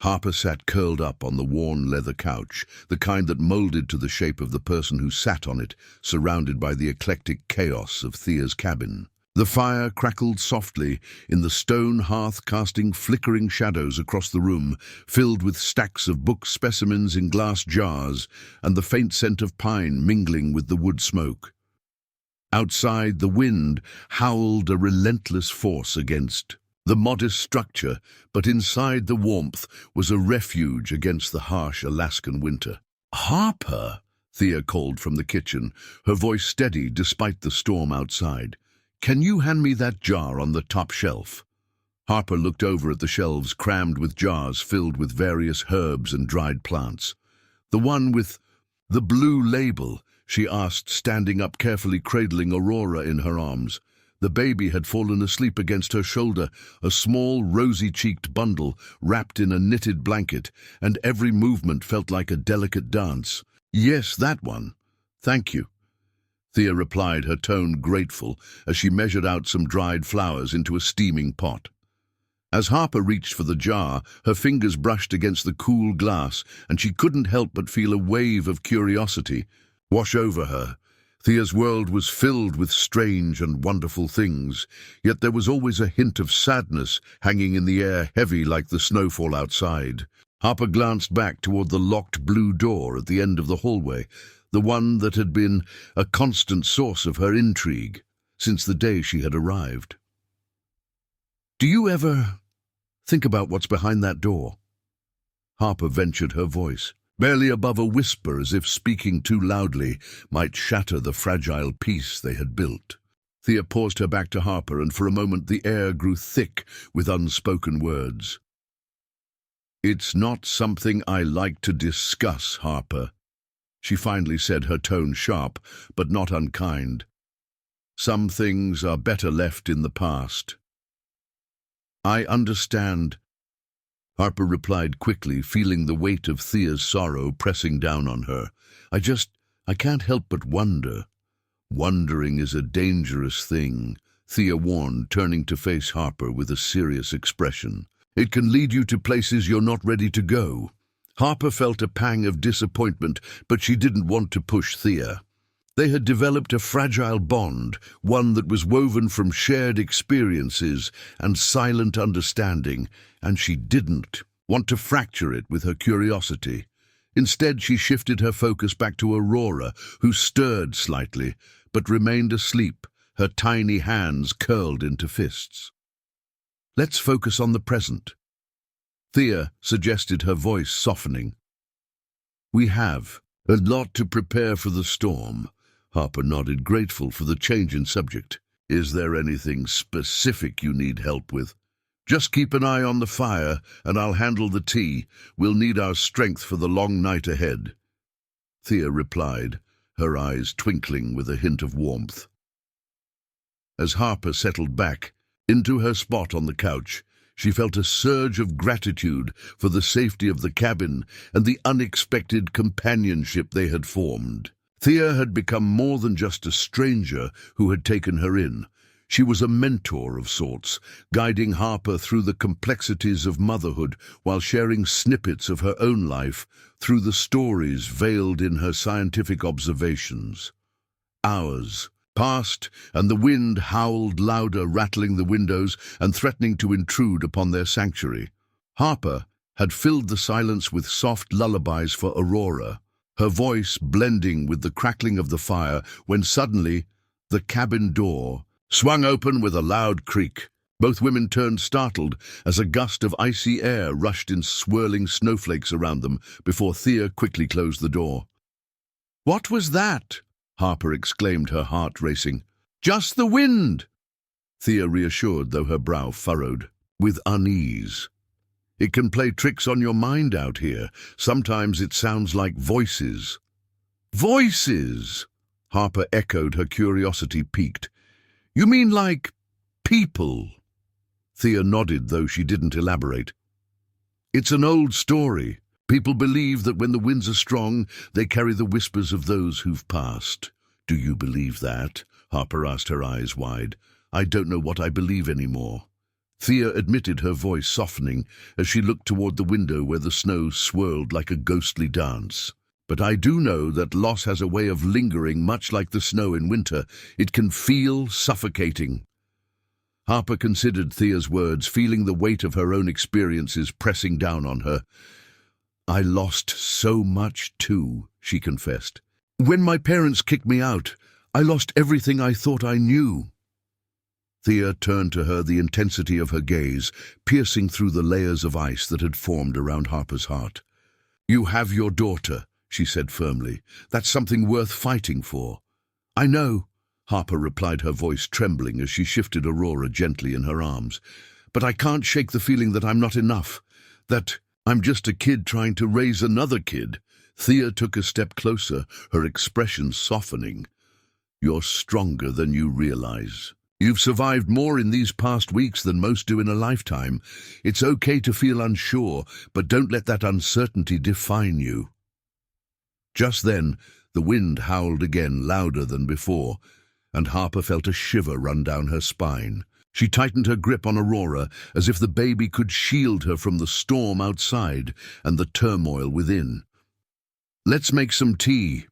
Harper sat curled up on the worn leather couch, the kind that molded to the shape of the person who sat on it, surrounded by the eclectic chaos of Thea's cabin. The fire crackled softly in the stone hearth, casting flickering shadows across the room, filled with stacks of book specimens in glass jars and the faint scent of pine mingling with the wood smoke. Outside, the wind howled a relentless force against the modest structure, but inside the warmth was a refuge against the harsh Alaskan winter. Harper, Thea called from the kitchen, her voice steady despite the storm outside. Can you hand me that jar on the top shelf? Harper looked over at the shelves crammed with jars filled with various herbs and dried plants. The one with the blue label, she asked, standing up, carefully cradling Aurora in her arms. The baby had fallen asleep against her shoulder, a small, rosy-cheeked bundle wrapped in a knitted blanket, and every movement felt like a delicate dance. Yes, that one. Thank you. Thea replied, her tone grateful, as she measured out some dried flowers into a steaming pot. As Harper reached for the jar, her fingers brushed against the cool glass, and she couldn't help but feel a wave of curiosity wash over her. Thea's world was filled with strange and wonderful things, yet there was always a hint of sadness hanging in the air, heavy like the snowfall outside. Harper glanced back toward the locked blue door at the end of the hallway, the one that had been a constant source of her intrigue since the day she had arrived. Do you ever think about what's behind that door? Harper ventured her voice, barely above a whisper, as if speaking too loudly might shatter the fragile peace they had built. Thea paused her back to Harper, and for a moment the air grew thick with unspoken words. It's not something I like to discuss, Harper, she finally said, her tone sharp, but not unkind. Some things are better left in the past. I understand, Harper replied quickly, feeling the weight of Thea's sorrow pressing down on her. I can't help but wonder. Wondering is a dangerous thing, Thea warned, turning to face Harper with a serious expression. It can lead you to places you're not ready to go. Harper felt a pang of disappointment, but she didn't want to push Thea. They had developed a fragile bond, one that was woven from shared experiences and silent understanding, and she didn't want to fracture it with her curiosity. Instead, she shifted her focus back to Aurora, who stirred slightly, but remained asleep, her tiny hands curled into fists. Let's focus on the present, Thea suggested, her voice softening. We have a lot to prepare for the storm. Harper nodded, grateful for the change in subject. Is there anything specific you need help with? Just keep an eye on the fire, and I'll handle the tea. We'll need our strength for the long night ahead." Thea replied, her eyes twinkling with a hint of warmth. As Harper settled back into her spot on the couch, she felt a surge of gratitude for the safety of the cabin and the unexpected companionship they had formed. Thea had become more than just a stranger who had taken her in. She was a mentor of sorts, guiding Harper through the complexities of motherhood while sharing snippets of her own life through the stories veiled in her scientific observations. Hours passed, and the wind howled louder, rattling the windows and threatening to intrude upon their sanctuary. Harper had filled the silence with soft lullabies for Aurora, her voice blending with the crackling of the fire, when suddenly the cabin door swung open with a loud creak. Both women turned startled as a gust of icy air rushed in swirling snowflakes around them before Thea quickly closed the door. "What was that?" Harper exclaimed, her heart racing. "Just the wind," Thea reassured, though her brow furrowed with unease. "It can play tricks on your mind out here. Sometimes it sounds like voices." "Voices?" Harper echoed, her curiosity piqued. "You mean like people?" Thea nodded, though she didn't elaborate. "It's an old story. People believe that when the winds are strong, they carry the whispers of those who've passed." "Do you believe that?" Harper asked, her eyes wide. "I don't know what I believe anymore." Thea admitted, her voice softening as she looked toward the window where the snow swirled like a ghostly dance. "But I do know that loss has a way of lingering, much like the snow in winter. It can feel suffocating." Harper considered Thea's words, feeling the weight of her own experiences pressing down on her. "I lost so much too," she confessed. "When my parents kicked me out, I lost everything I thought I knew." Thea turned to her, the intensity of her gaze piercing through the layers of ice that had formed around Harper's heart. "You have your daughter," she said firmly. "That's something worth fighting for." "I know," Harper replied, her voice trembling as she shifted Aurora gently in her arms. "But I can't shake the feeling that I'm not enough, that I'm just a kid trying to raise another kid." Thea took a step closer, her expression softening. "You're stronger than you realize. You've survived more in these past weeks than most do in a lifetime. It's okay to feel unsure, but don't let that uncertainty define you." Just then, the wind howled again, louder than before, and Harper felt a shiver run down her spine. She tightened her grip on Aurora, as if the baby could shield her from the storm outside and the turmoil within. "Let's make some tea,"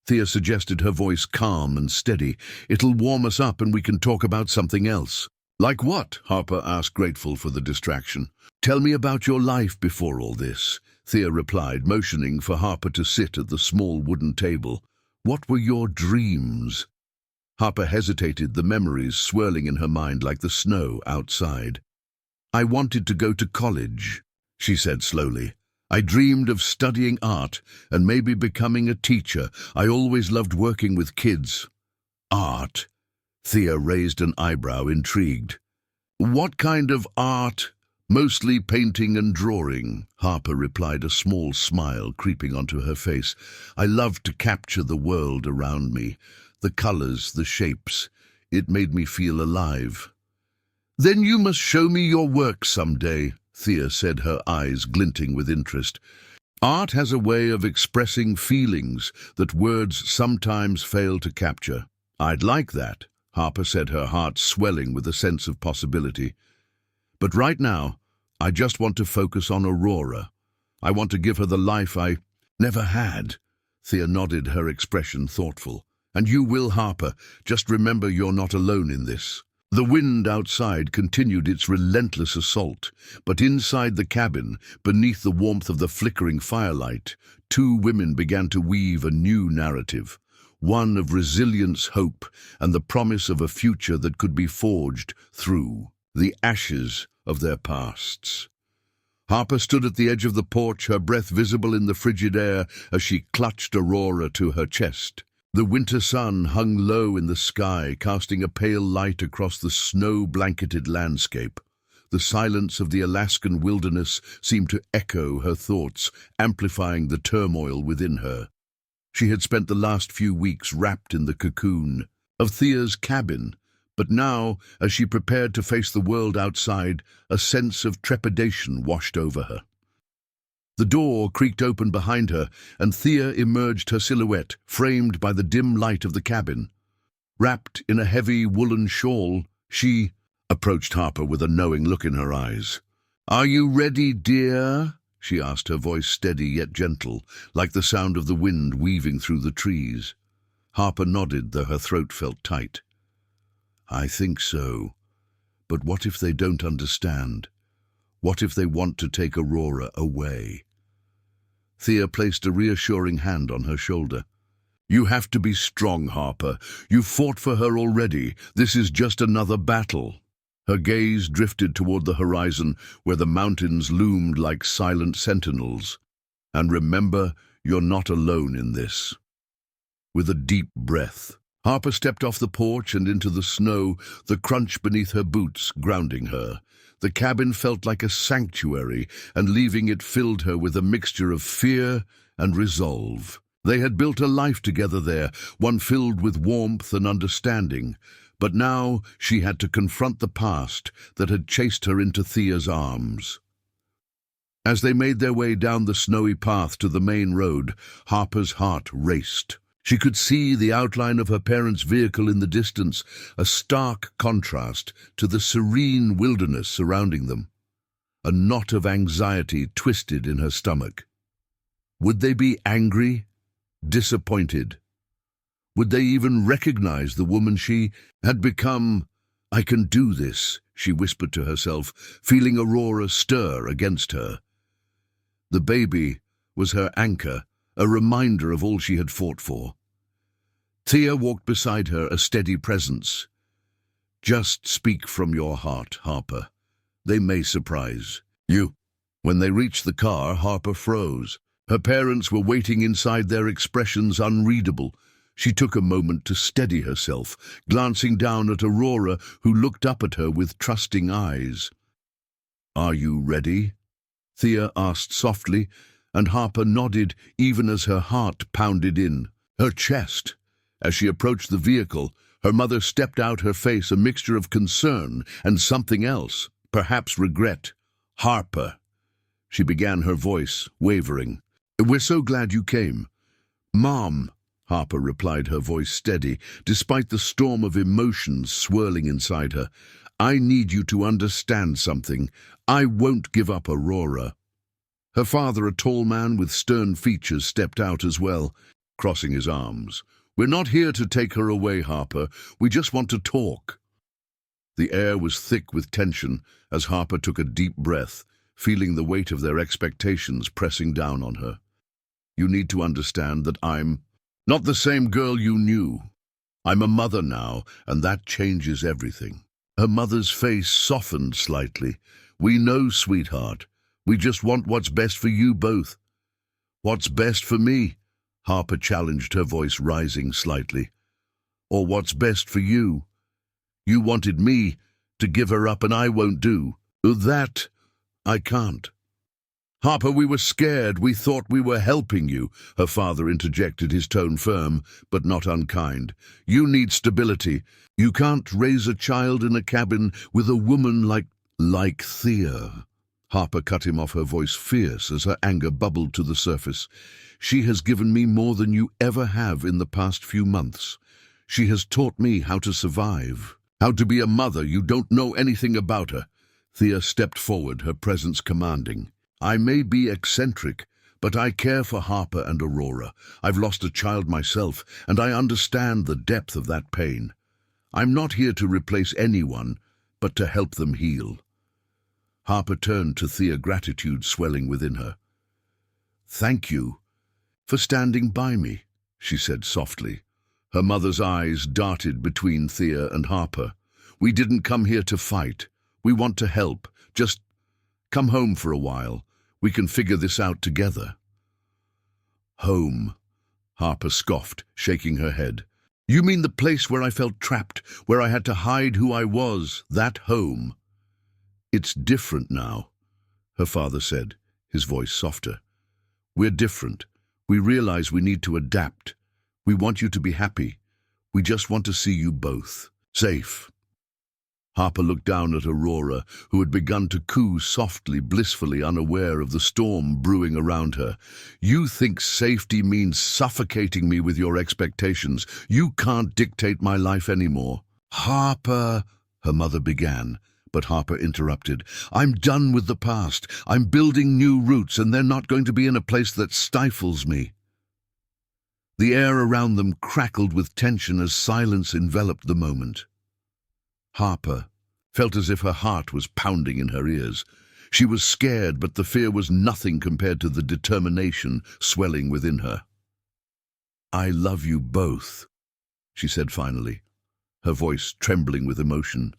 Thea suggested, her voice calm and steady. "It'll warm us up and we can talk about something else." "Like what?" Harper asked, grateful for the distraction. "Tell me about your life before all this," Thea replied, motioning for Harper to sit at the small wooden table. "What were your dreams?" Harper hesitated, the memories swirling in her mind like the snow outside. "I wanted to go to college," she said slowly. "I dreamed of studying art and maybe becoming a teacher. I always loved working with kids." "Art?" Thea raised an eyebrow, intrigued. "What kind of art?" "Mostly painting and drawing," Harper replied, a small smile creeping onto her face. "I loved to capture the world around me. The colors, the shapes. It made me feel alive." "Then you must show me your work someday," Thea said, her eyes glinting with interest. "Art has a way of expressing feelings that words sometimes fail to capture." "I'd like that," Harper said, her heart swelling with a sense of possibility. "But right now, I just want to focus on Aurora. I want to give her the life I never had." Thea nodded, her expression thoughtful. "And you will, Harper. Just remember you're not alone in this." The wind outside continued its relentless assault, but inside the cabin, beneath the warmth of the flickering firelight, two women began to weave a new narrative, one of resilience, hope, and the promise of a future that could be forged through the ashes of their pasts. Harper stood at the edge of the porch, her breath visible in the frigid air as she clutched Aurora to her chest. The winter sun hung low in the sky, casting a pale light across the snow-blanketed landscape. The silence of the Alaskan wilderness seemed to echo her thoughts, amplifying the turmoil within her. She had spent the last few weeks wrapped in the cocoon of Thea's cabin, but now, as she prepared to face the world outside, a sense of trepidation washed over her. The door creaked open behind her, and Thea emerged, her silhouette framed by the dim light of the cabin. Wrapped in a heavy woolen shawl, she approached Harper with a knowing look in her eyes. "Are you ready, dear?" she asked, her voice steady yet gentle, like the sound of the wind weaving through the trees. Harper nodded, though her throat felt tight. "I think so. But what if they don't understand? What if they want to take Aurora away?" Thea placed a reassuring hand on her shoulder. "You have to be strong, Harper. You've fought for her already. This is just another battle." Her gaze drifted toward the horizon, where the mountains loomed like silent sentinels. "And remember, you're not alone in this." With a deep breath, Harper stepped off the porch and into the snow, the crunch beneath her boots grounding her. The cabin felt like a sanctuary, and leaving it filled her with a mixture of fear and resolve. They had built a life together there, one filled with warmth and understanding. But now she had to confront the past that had chased her into Thea's arms. As they made their way down the snowy path to the main road, Harper's heart raced. She could see the outline of her parents' vehicle in the distance, a stark contrast to the serene wilderness surrounding them. A knot of anxiety twisted in her stomach. Would they be angry? Disappointed? Would they even recognize the woman she had become? "I can do this," she whispered to herself, feeling Aurora stir against her. The baby was her anchor, a reminder of all she had fought for. Thea walked beside her, a steady presence. "Just speak from your heart, Harper. They may surprise you." When they reached the car, Harper froze. Her parents were waiting inside, their expressions unreadable. She took a moment to steady herself, glancing down at Aurora, who looked up at her with trusting eyes. "Are you ready?" Thea asked softly, and Harper nodded even as her heart pounded in her chest. As she approached the vehicle, her mother stepped out, her face a mixture of concern and something else, perhaps regret. "Harper," she began, her voice wavering. "We're so glad you came." "Mom," Harper replied, her voice steady, despite the storm of emotions swirling inside her. "I need you to understand something. I won't give up Aurora." Her father, a tall man with stern features, stepped out as well, crossing his arms. "We're not here to take her away, Harper. We just want to talk." The air was thick with tension as Harper took a deep breath, feeling the weight of their expectations pressing down on her. "You need to understand that I'm not the same girl you knew. I'm a mother now, and that changes everything." Her mother's face softened slightly. "We know, sweetheart. We just want what's best for you both." "What's best for me?" Harper challenged, her voice rising slightly. "Or what's best for you? You wanted me to give her up, and I won't do that. I can't." "Harper, we were scared. We thought we were helping you," her father interjected, his tone firm but not unkind. "You need stability. You can't raise a child in a cabin with a woman like Thea." Harper cut him off, her voice fierce as her anger bubbled to the surface. "She has given me more than you ever have in the past few months. She has taught me how to survive, how to be a mother. You don't know anything about her." Thea stepped forward, her presence commanding. "I may be eccentric, but I care for Harper and Aurora. I've lost a child myself, and I understand the depth of that pain. I'm not here to replace anyone, but to help them heal." Harper turned to Thea, gratitude swelling within her. "Thank you for standing by me," she said softly. Her mother's eyes darted between Thea and Harper. "We didn't come here to fight. We want to help. Just come home for a while. We can figure this out together." "Home," Harper scoffed, shaking her head. "You mean the place where I felt trapped, where I had to hide who I was, that home?" "It's different now," her father said, his voice softer. "We're different. We realize we need to adapt. We want you to be happy. We just want to see you both safe." Harper looked down at Aurora, who had begun to coo softly, blissfully unaware of the storm brewing around her. "You think safety means suffocating me with your expectations. You can't dictate my life anymore." "Harper," her mother began, but Harper interrupted. "I'm done with the past. I'm building new roots, and they're not going to be in a place that stifles me." The air around them crackled with tension as silence enveloped the moment. Harper felt as if her heart was pounding in her ears. She was scared, but the fear was nothing compared to the determination swelling within her. "I love you both," she said finally, her voice trembling with emotion.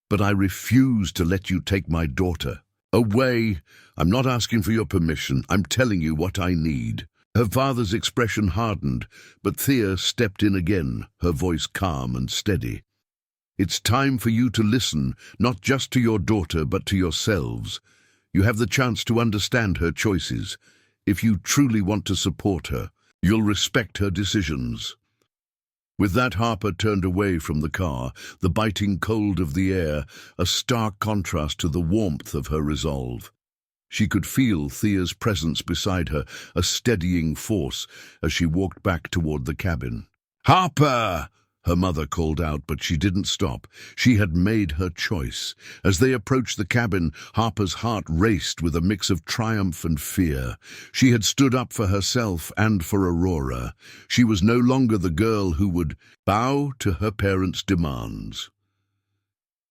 "But I refuse to let you take my daughter away. I'm not asking for your permission. I'm telling you what I need." Her father's expression hardened, but Thea stepped in again, her voice calm and steady. "It's time for you to listen, not just to your daughter, but to yourselves. You have the chance to understand her choices. If you truly want to support her, you'll respect her decisions." With that, Harper turned away from the car, the biting cold of the air, a stark contrast to the warmth of her resolve. She could feel Thea's presence beside her, a steadying force, as she walked back toward the cabin. "Harper!" her mother called out, but she didn't stop. She had made her choice. As they approached the cabin, Harper's heart raced with a mix of triumph and fear. She had stood up for herself and for Aurora. She was no longer the girl who would bow to her parents' demands.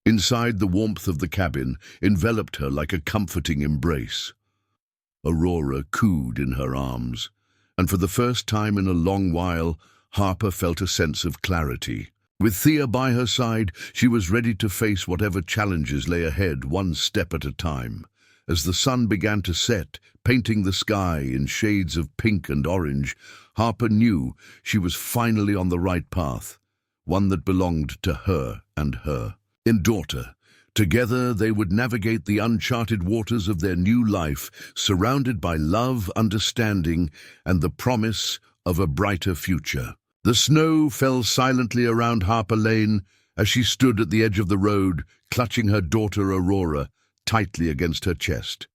Inside, the warmth of the cabin enveloped her like a comforting embrace. Aurora cooed in her arms, and for the first time in a long while, Harper felt a sense of clarity. With Thea by her side, she was ready to face whatever challenges lay ahead, one step at a time. As the sun began to set, painting the sky in shades of pink and orange, Harper knew she was finally on the right path, one that belonged to her and her daughter. Together they would navigate the uncharted waters of their new life, surrounded by love, understanding, and the promise of a brighter future. The snow fell silently around Harper Lane as she stood at the edge of the road, clutching her daughter Aurora tightly against her chest.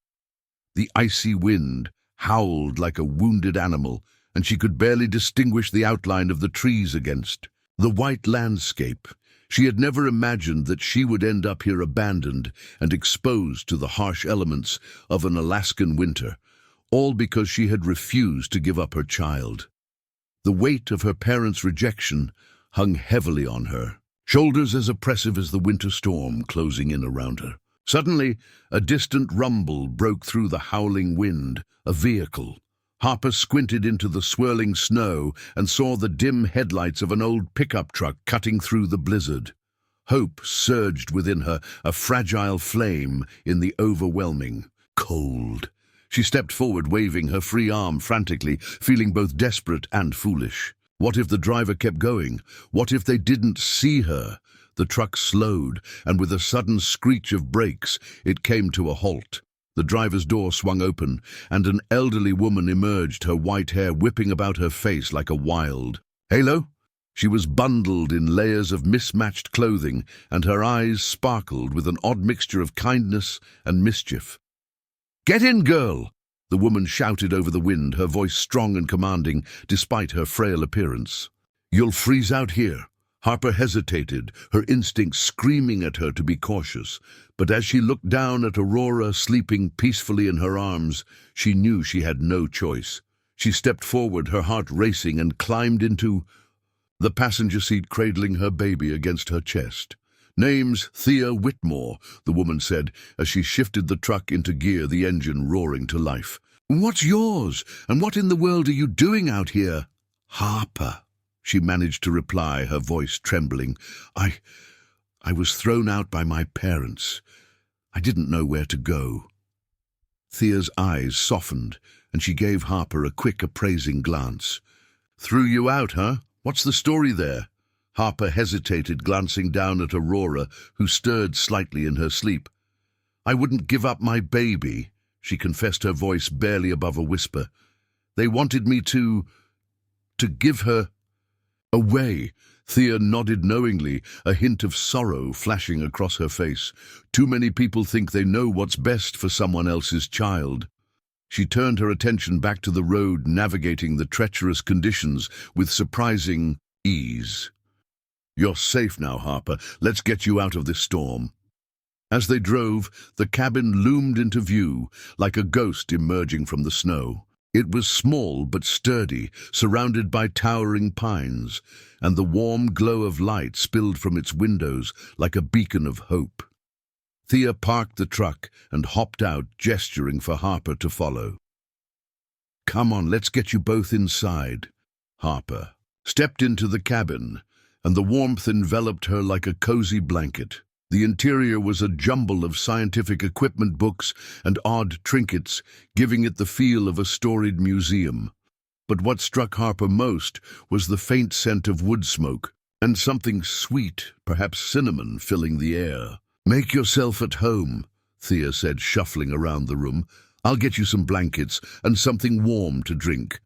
The icy wind howled like a wounded animal, and she could barely distinguish the outline of the trees against the white landscape. She had never imagined that she would end up here abandoned and exposed to the harsh elements of an Alaskan winter, all because she had refused to give up her child. The weight of her parents' rejection hung heavily on her, shoulders as oppressive as the winter storm closing in around her. Suddenly, a distant rumble broke through the howling wind, a vehicle. Harper squinted into the swirling snow and saw the dim headlights of an old pickup truck cutting through the blizzard. Hope surged within her, a fragile flame in the overwhelming cold. She stepped forward, waving her free arm frantically, feeling both desperate and foolish. What if the driver kept going? What if they didn't see her? The truck slowed, and with a sudden screech of brakes, it came to a halt. The driver's door swung open, and an elderly woman emerged, her white hair whipping about her face like a wild halo. She was bundled in layers of mismatched clothing, and her eyes sparkled with an odd mixture of kindness and mischief. "Get in, girl!" the woman shouted over the wind, her voice strong and commanding, despite her frail appearance. "You'll freeze out here." Harper hesitated, her instincts screaming at her to be cautious. But as she looked down at Aurora sleeping peacefully in her arms, she knew she had no choice. She stepped forward, her heart racing, and climbed into the passenger seat, cradling her baby against her chest. "Name's Thea Whitmore," the woman said, as she shifted the truck into gear, the engine roaring to life. "What's yours? And what in the world are you doing out here?" "Harper," she managed to reply, her voice trembling. I was thrown out by my parents. I didn't know where to go." Thea's eyes softened, and she gave Harper a quick, appraising glance. "Threw you out, huh? What's the story there?" Harper hesitated, glancing down at Aurora, who stirred slightly in her sleep. I wouldn't give up my baby, she confessed, her voice barely above a whisper. They wanted me to give her away. Thea nodded knowingly, a hint of sorrow flashing across her face. Too many people think they know what's best for someone else's child. She turned her attention back to the road, navigating the treacherous conditions with surprising ease. You're safe now, Harper. Let's get you out of this storm. As they drove, the cabin loomed into view, like a ghost emerging from the snow. It was small but sturdy, surrounded by towering pines, and the warm glow of light spilled from its windows like a beacon of hope. Thea parked the truck and hopped out, gesturing for Harper to follow. Come on, let's get you both inside. Harper stepped into the cabin, and the warmth enveloped her like a cozy blanket. The interior was a jumble of scientific equipment, books, and odd trinkets, giving it the feel of a storied museum. But what struck Harper most was the faint scent of wood smoke, and something sweet, perhaps cinnamon, filling the air. Make yourself at home, Thea said, shuffling around the room. I'll get you some blankets and something warm to drink.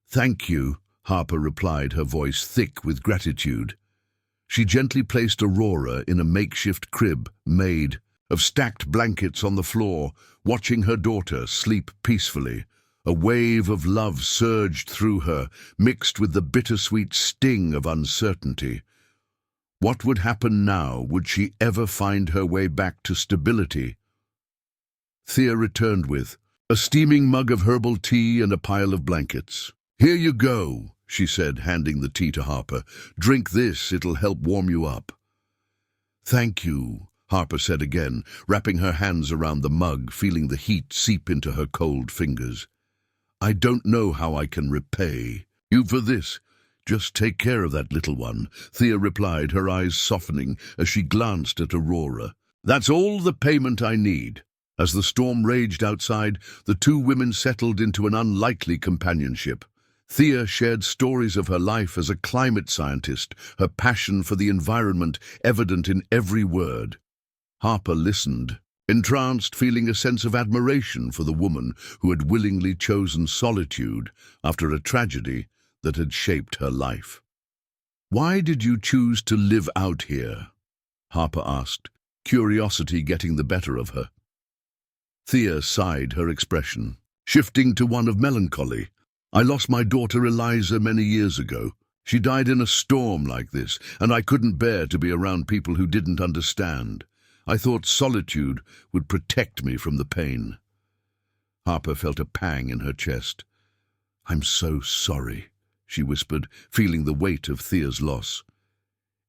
Thank you, Harper replied, her voice thick with gratitude. She gently placed Aurora in a makeshift crib made of stacked blankets on the floor, watching her daughter sleep peacefully. A wave of love surged through her, mixed with the bittersweet sting of uncertainty. What would happen now? Would she ever find her way back to stability? Thea returned with a steaming mug of herbal tea and a pile of blankets. Here you go, she said, handing the tea to Harper. Drink this, it'll help warm you up. Thank you, Harper said again, wrapping her hands around the mug, feeling the heat seep into her cold fingers. I don't know how I can repay you for this. Just take care of that little one, Thea replied, her eyes softening as she glanced at Aurora. That's all the payment I need. As the storm raged outside, the two women settled into an unlikely companionship. Thea shared stories of her life as a climate scientist, her passion for the environment evident in every word. Harper listened, entranced, feeling a sense of admiration for the woman who had willingly chosen solitude after a tragedy that had shaped her life. Why did you choose to live out here? Harper asked, curiosity getting the better of her. Thea sighed, her expression shifting to one of melancholy. I lost my daughter Eliza many years ago. She died in a storm like this, and I couldn't bear to be around people who didn't understand. I thought solitude would protect me from the pain. Harper felt a pang in her chest. I'm so sorry, she whispered, feeling the weight of Thea's loss.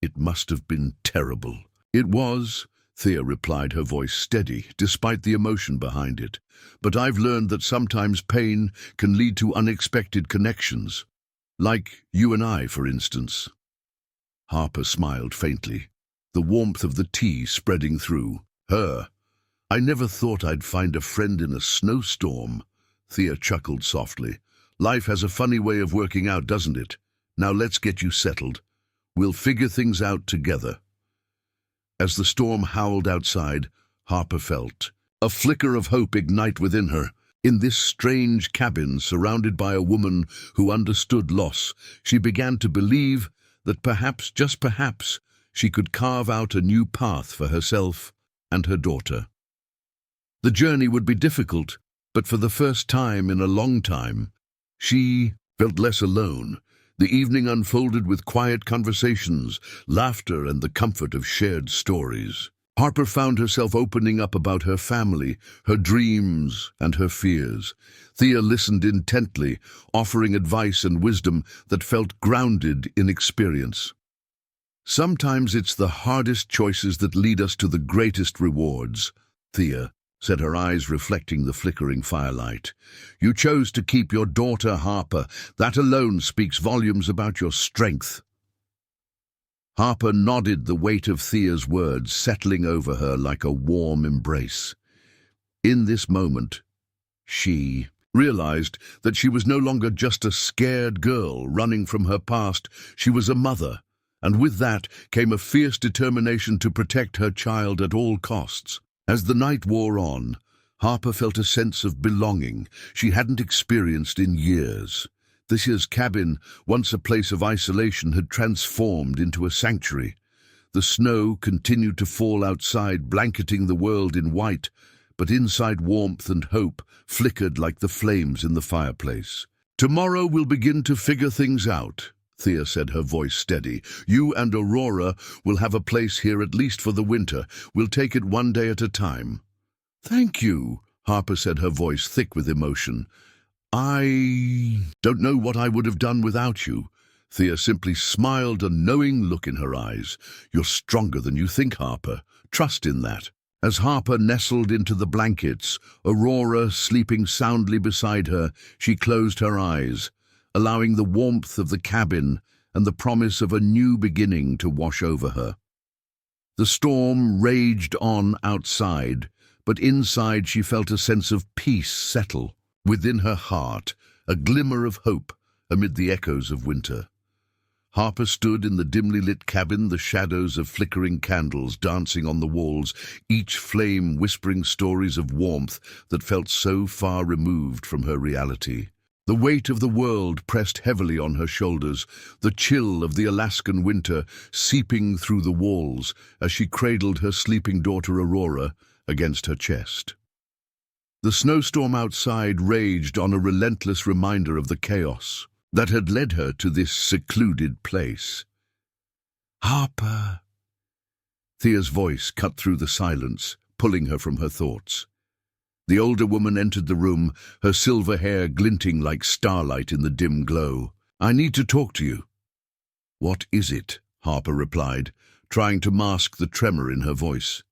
It must have been terrible. It was, Thea replied, her voice steady, despite the emotion behind it. But I've learned that sometimes pain can lead to unexpected connections. Like you and I, for instance. Harper smiled faintly, the warmth of the tea spreading through her. I never thought I'd find a friend in a snowstorm. Thea chuckled softly. Life has a funny way of working out, doesn't it? Now let's get you settled. We'll figure things out together. As the storm howled outside, Harper felt a flicker of hope ignite within her. In this strange cabin, surrounded by a woman who understood loss, she began to believe that perhaps, just perhaps, she could carve out a new path for herself and her daughter. The journey would be difficult, but for the first time in a long time, she felt less alone. The evening unfolded with quiet conversations, laughter, and the comfort of shared stories. Harper found herself opening up about her family, her dreams, and her fears. Thea listened intently, offering advice and wisdom that felt grounded in experience. Sometimes it's the hardest choices that lead us to the greatest rewards, Thea said, her eyes reflecting the flickering firelight. You chose to keep your daughter, Harper. That alone speaks volumes about your strength. Harper nodded, the weight of Thea's words settling over her like a warm embrace. In this moment, she realized that she was no longer just a scared girl running from her past. She was a mother, and with that came a fierce determination to protect her child at all costs. As the night wore on, Harper felt a sense of belonging she hadn't experienced in years. Thea's cabin, once a place of isolation, had transformed into a sanctuary. The snow continued to fall outside, blanketing the world in white, but inside warmth and hope flickered like the flames in the fireplace. "Tomorrow we'll begin to figure things out," Thea said, her voice steady. "You and Aurora will have a place here at least for the winter. We'll take it one day at a time." "Thank you," Harper said, her voice thick with emotion. "I don't know what I would have done without you." Thea simply smiled, a knowing look in her eyes. "You're stronger than you think, Harper. Trust in that." As Harper nestled into the blankets, Aurora sleeping soundly beside her, she closed her eyes, allowing the warmth of the cabin and the promise of a new beginning to wash over her. The storm raged on outside, but inside she felt a sense of peace settle. Within her heart, a glimmer of hope amid the echoes of winter. Harper stood in the dimly lit cabin, the shadows of flickering candles dancing on the walls, each flame whispering stories of warmth that felt so far removed from her reality. The weight of the world pressed heavily on her shoulders, the chill of the Alaskan winter seeping through the walls as she cradled her sleeping daughter Aurora against her chest. The snowstorm outside raged on, a relentless reminder of the chaos that had led her to this secluded place. "Harper!" Thea's voice cut through the silence, pulling her from her thoughts. The older woman entered the room, her silver hair glinting like starlight in the dim glow. "I need to talk to you." "What is it?" Harper replied, trying to mask the tremor in her voice.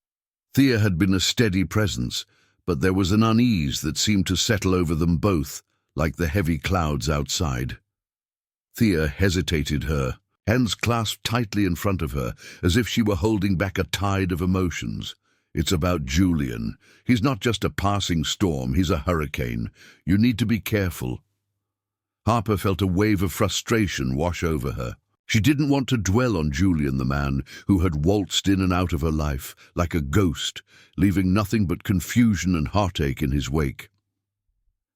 Thea had been a steady presence, but there was an unease that seemed to settle over them both, like the heavy clouds outside. Thea hesitated, her hands clasped tightly in front of her, as if she were holding back a tide of emotions. "It's about Julian. He's not just a passing storm, he's a hurricane. You need to be careful." Harper felt a wave of frustration wash over her. She didn't want to dwell on Julian, the man who had waltzed in and out of her life like a ghost, leaving nothing but confusion and heartache in his wake.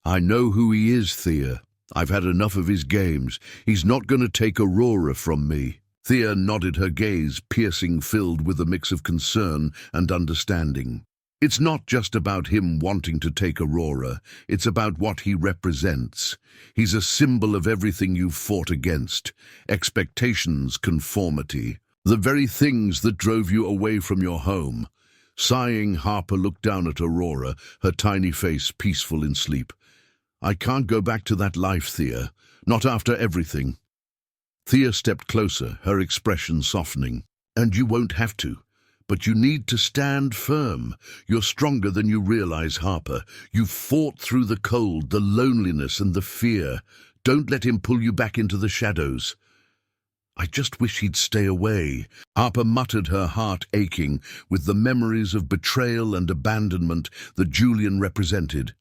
"I know who he is, Thea. I've had enough of his games. He's not going to take Aurora from me." Thea nodded, her gaze piercing, filled with a mix of concern and understanding. "It's not just about him wanting to take Aurora. It's about what he represents. He's a symbol of everything you've fought against. Expectations, conformity. The very things that drove you away from your home." Sighing, Harper looked down at Aurora, her tiny face peaceful in sleep. "I can't go back to that life, Thea. Not after everything." Thea stepped closer, her expression softening. "And you won't have to. But you need to stand firm. You're stronger than you realize, Harper. You've fought through the cold, the loneliness, and the fear. Don't let him pull you back into the shadows." "I just wish he'd stay away," Harper muttered, her heart aching with the memories of betrayal and abandonment that Julian represented.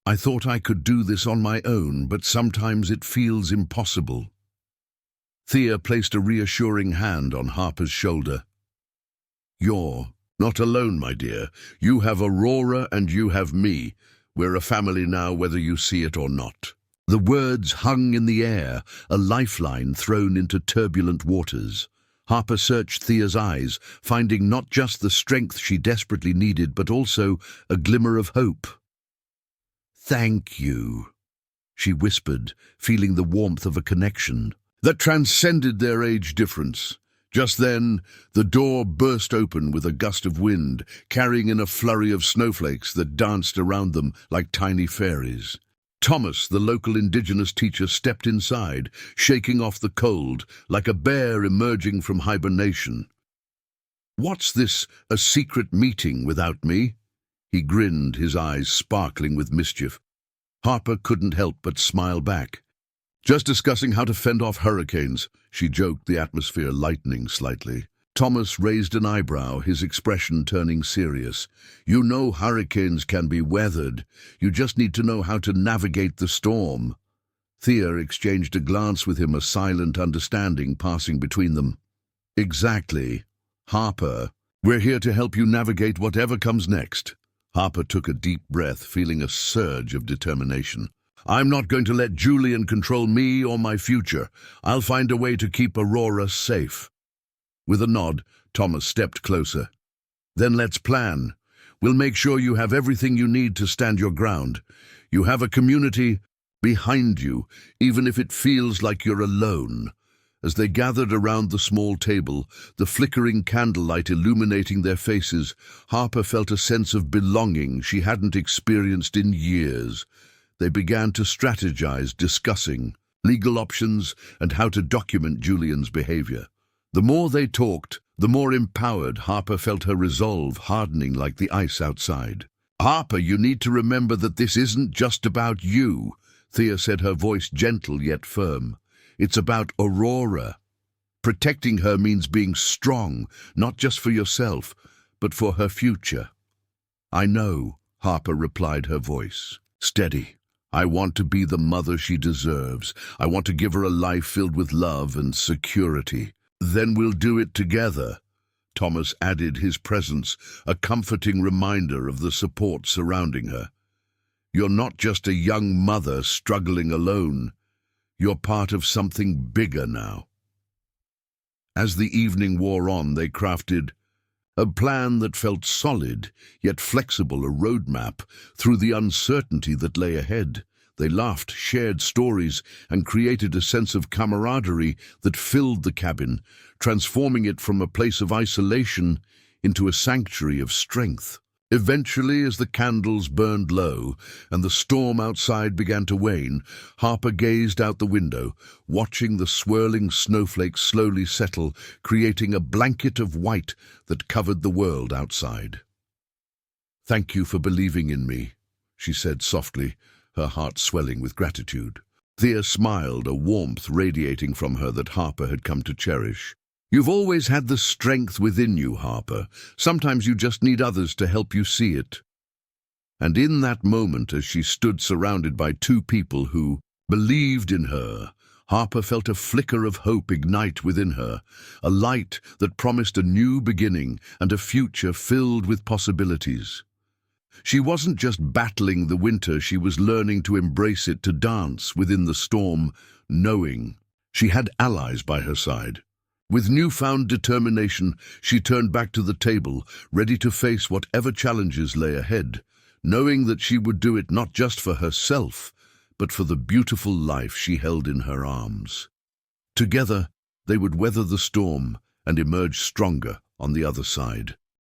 "I thought I could do this on my own, but sometimes it feels impossible." Thea placed a reassuring hand on Harper's shoulder. "You're not alone, my dear. You have Aurora and you have me. We're a family now, whether you see it or not." The words hung in the air, a lifeline thrown into turbulent waters. Harper searched Thea's eyes, finding not just the strength she desperately needed, but also a glimmer of hope. "Thank you," she whispered, feeling the warmth of a connection that transcended their age difference. Just then, the door burst open with a gust of wind, carrying in a flurry of snowflakes that danced around them like tiny fairies. Thomas, the local indigenous teacher, stepped inside, shaking off the cold like a bear emerging from hibernation. "What's this, a secret meeting without me?" He grinned, his eyes sparkling with mischief. Harper couldn't help but smile back. "Just discussing how to fend off hurricanes," she joked, the atmosphere lightening slightly. Thomas raised an eyebrow, his expression turning serious. "You know hurricanes can be weathered. You just need to know how to navigate the storm." Thea exchanged a glance with him, a silent understanding passing between them. "Exactly. Harper, We're here to help you navigate whatever comes next. Harper took a deep breath, feeling a surge of determination. I'm not going to let Julian control me or my future. I'll find a way to keep Aurora safe. With a nod, Thomas stepped closer. Then let's plan. We'll make sure you have everything you need to stand your ground. You have a community behind you, even if it feels like you're alone. As they gathered around the small table, the flickering candlelight illuminating their faces, Harper felt a sense of belonging she hadn't experienced in years. They began to strategize, discussing legal options and how to document Julian's behavior. The more they talked, the more empowered Harper felt, her resolve hardening like the ice outside. Harper, you need to remember that this isn't just about you, Thea said, her voice gentle yet firm. It's about Aurora. Protecting her means being strong, not just for yourself, but for her future. I know, Harper replied, her voice steady. I want to be the mother she deserves. I want to give her a life filled with love and security. Then we'll do it together. Thomas added, his presence a comforting reminder of the support surrounding her. You're not just a young mother struggling alone. You're part of something bigger now. As the evening wore on, they crafted a plan that felt solid, yet flexible, a roadmap through the uncertainty that lay ahead. They laughed, shared stories, and created a sense of camaraderie that filled the cabin, transforming it from a place of isolation into a sanctuary of strength. Eventually, as the candles burned low and the storm outside began to wane, Harper gazed out the window, watching the swirling snowflakes slowly settle, creating a blanket of white that covered the world outside. "Thank you for believing in me," she said softly, her heart swelling with gratitude. Thea smiled, a warmth radiating from her that Harper had come to cherish. "You've always had the strength within you, Harper. Sometimes you just need others to help you see it." And in that moment, as she stood surrounded by two people who believed in her, Harper felt a flicker of hope ignite within her, a light that promised a new beginning and a future filled with possibilities. She wasn't just battling the winter, she was learning to embrace it, to dance within the storm, knowing she had allies by her side. With newfound determination, she turned back to the table, ready to face whatever challenges lay ahead, knowing that she would do it not just for herself, but for the beautiful life she held in her arms. Together, they would weather the storm and emerge stronger on the other side.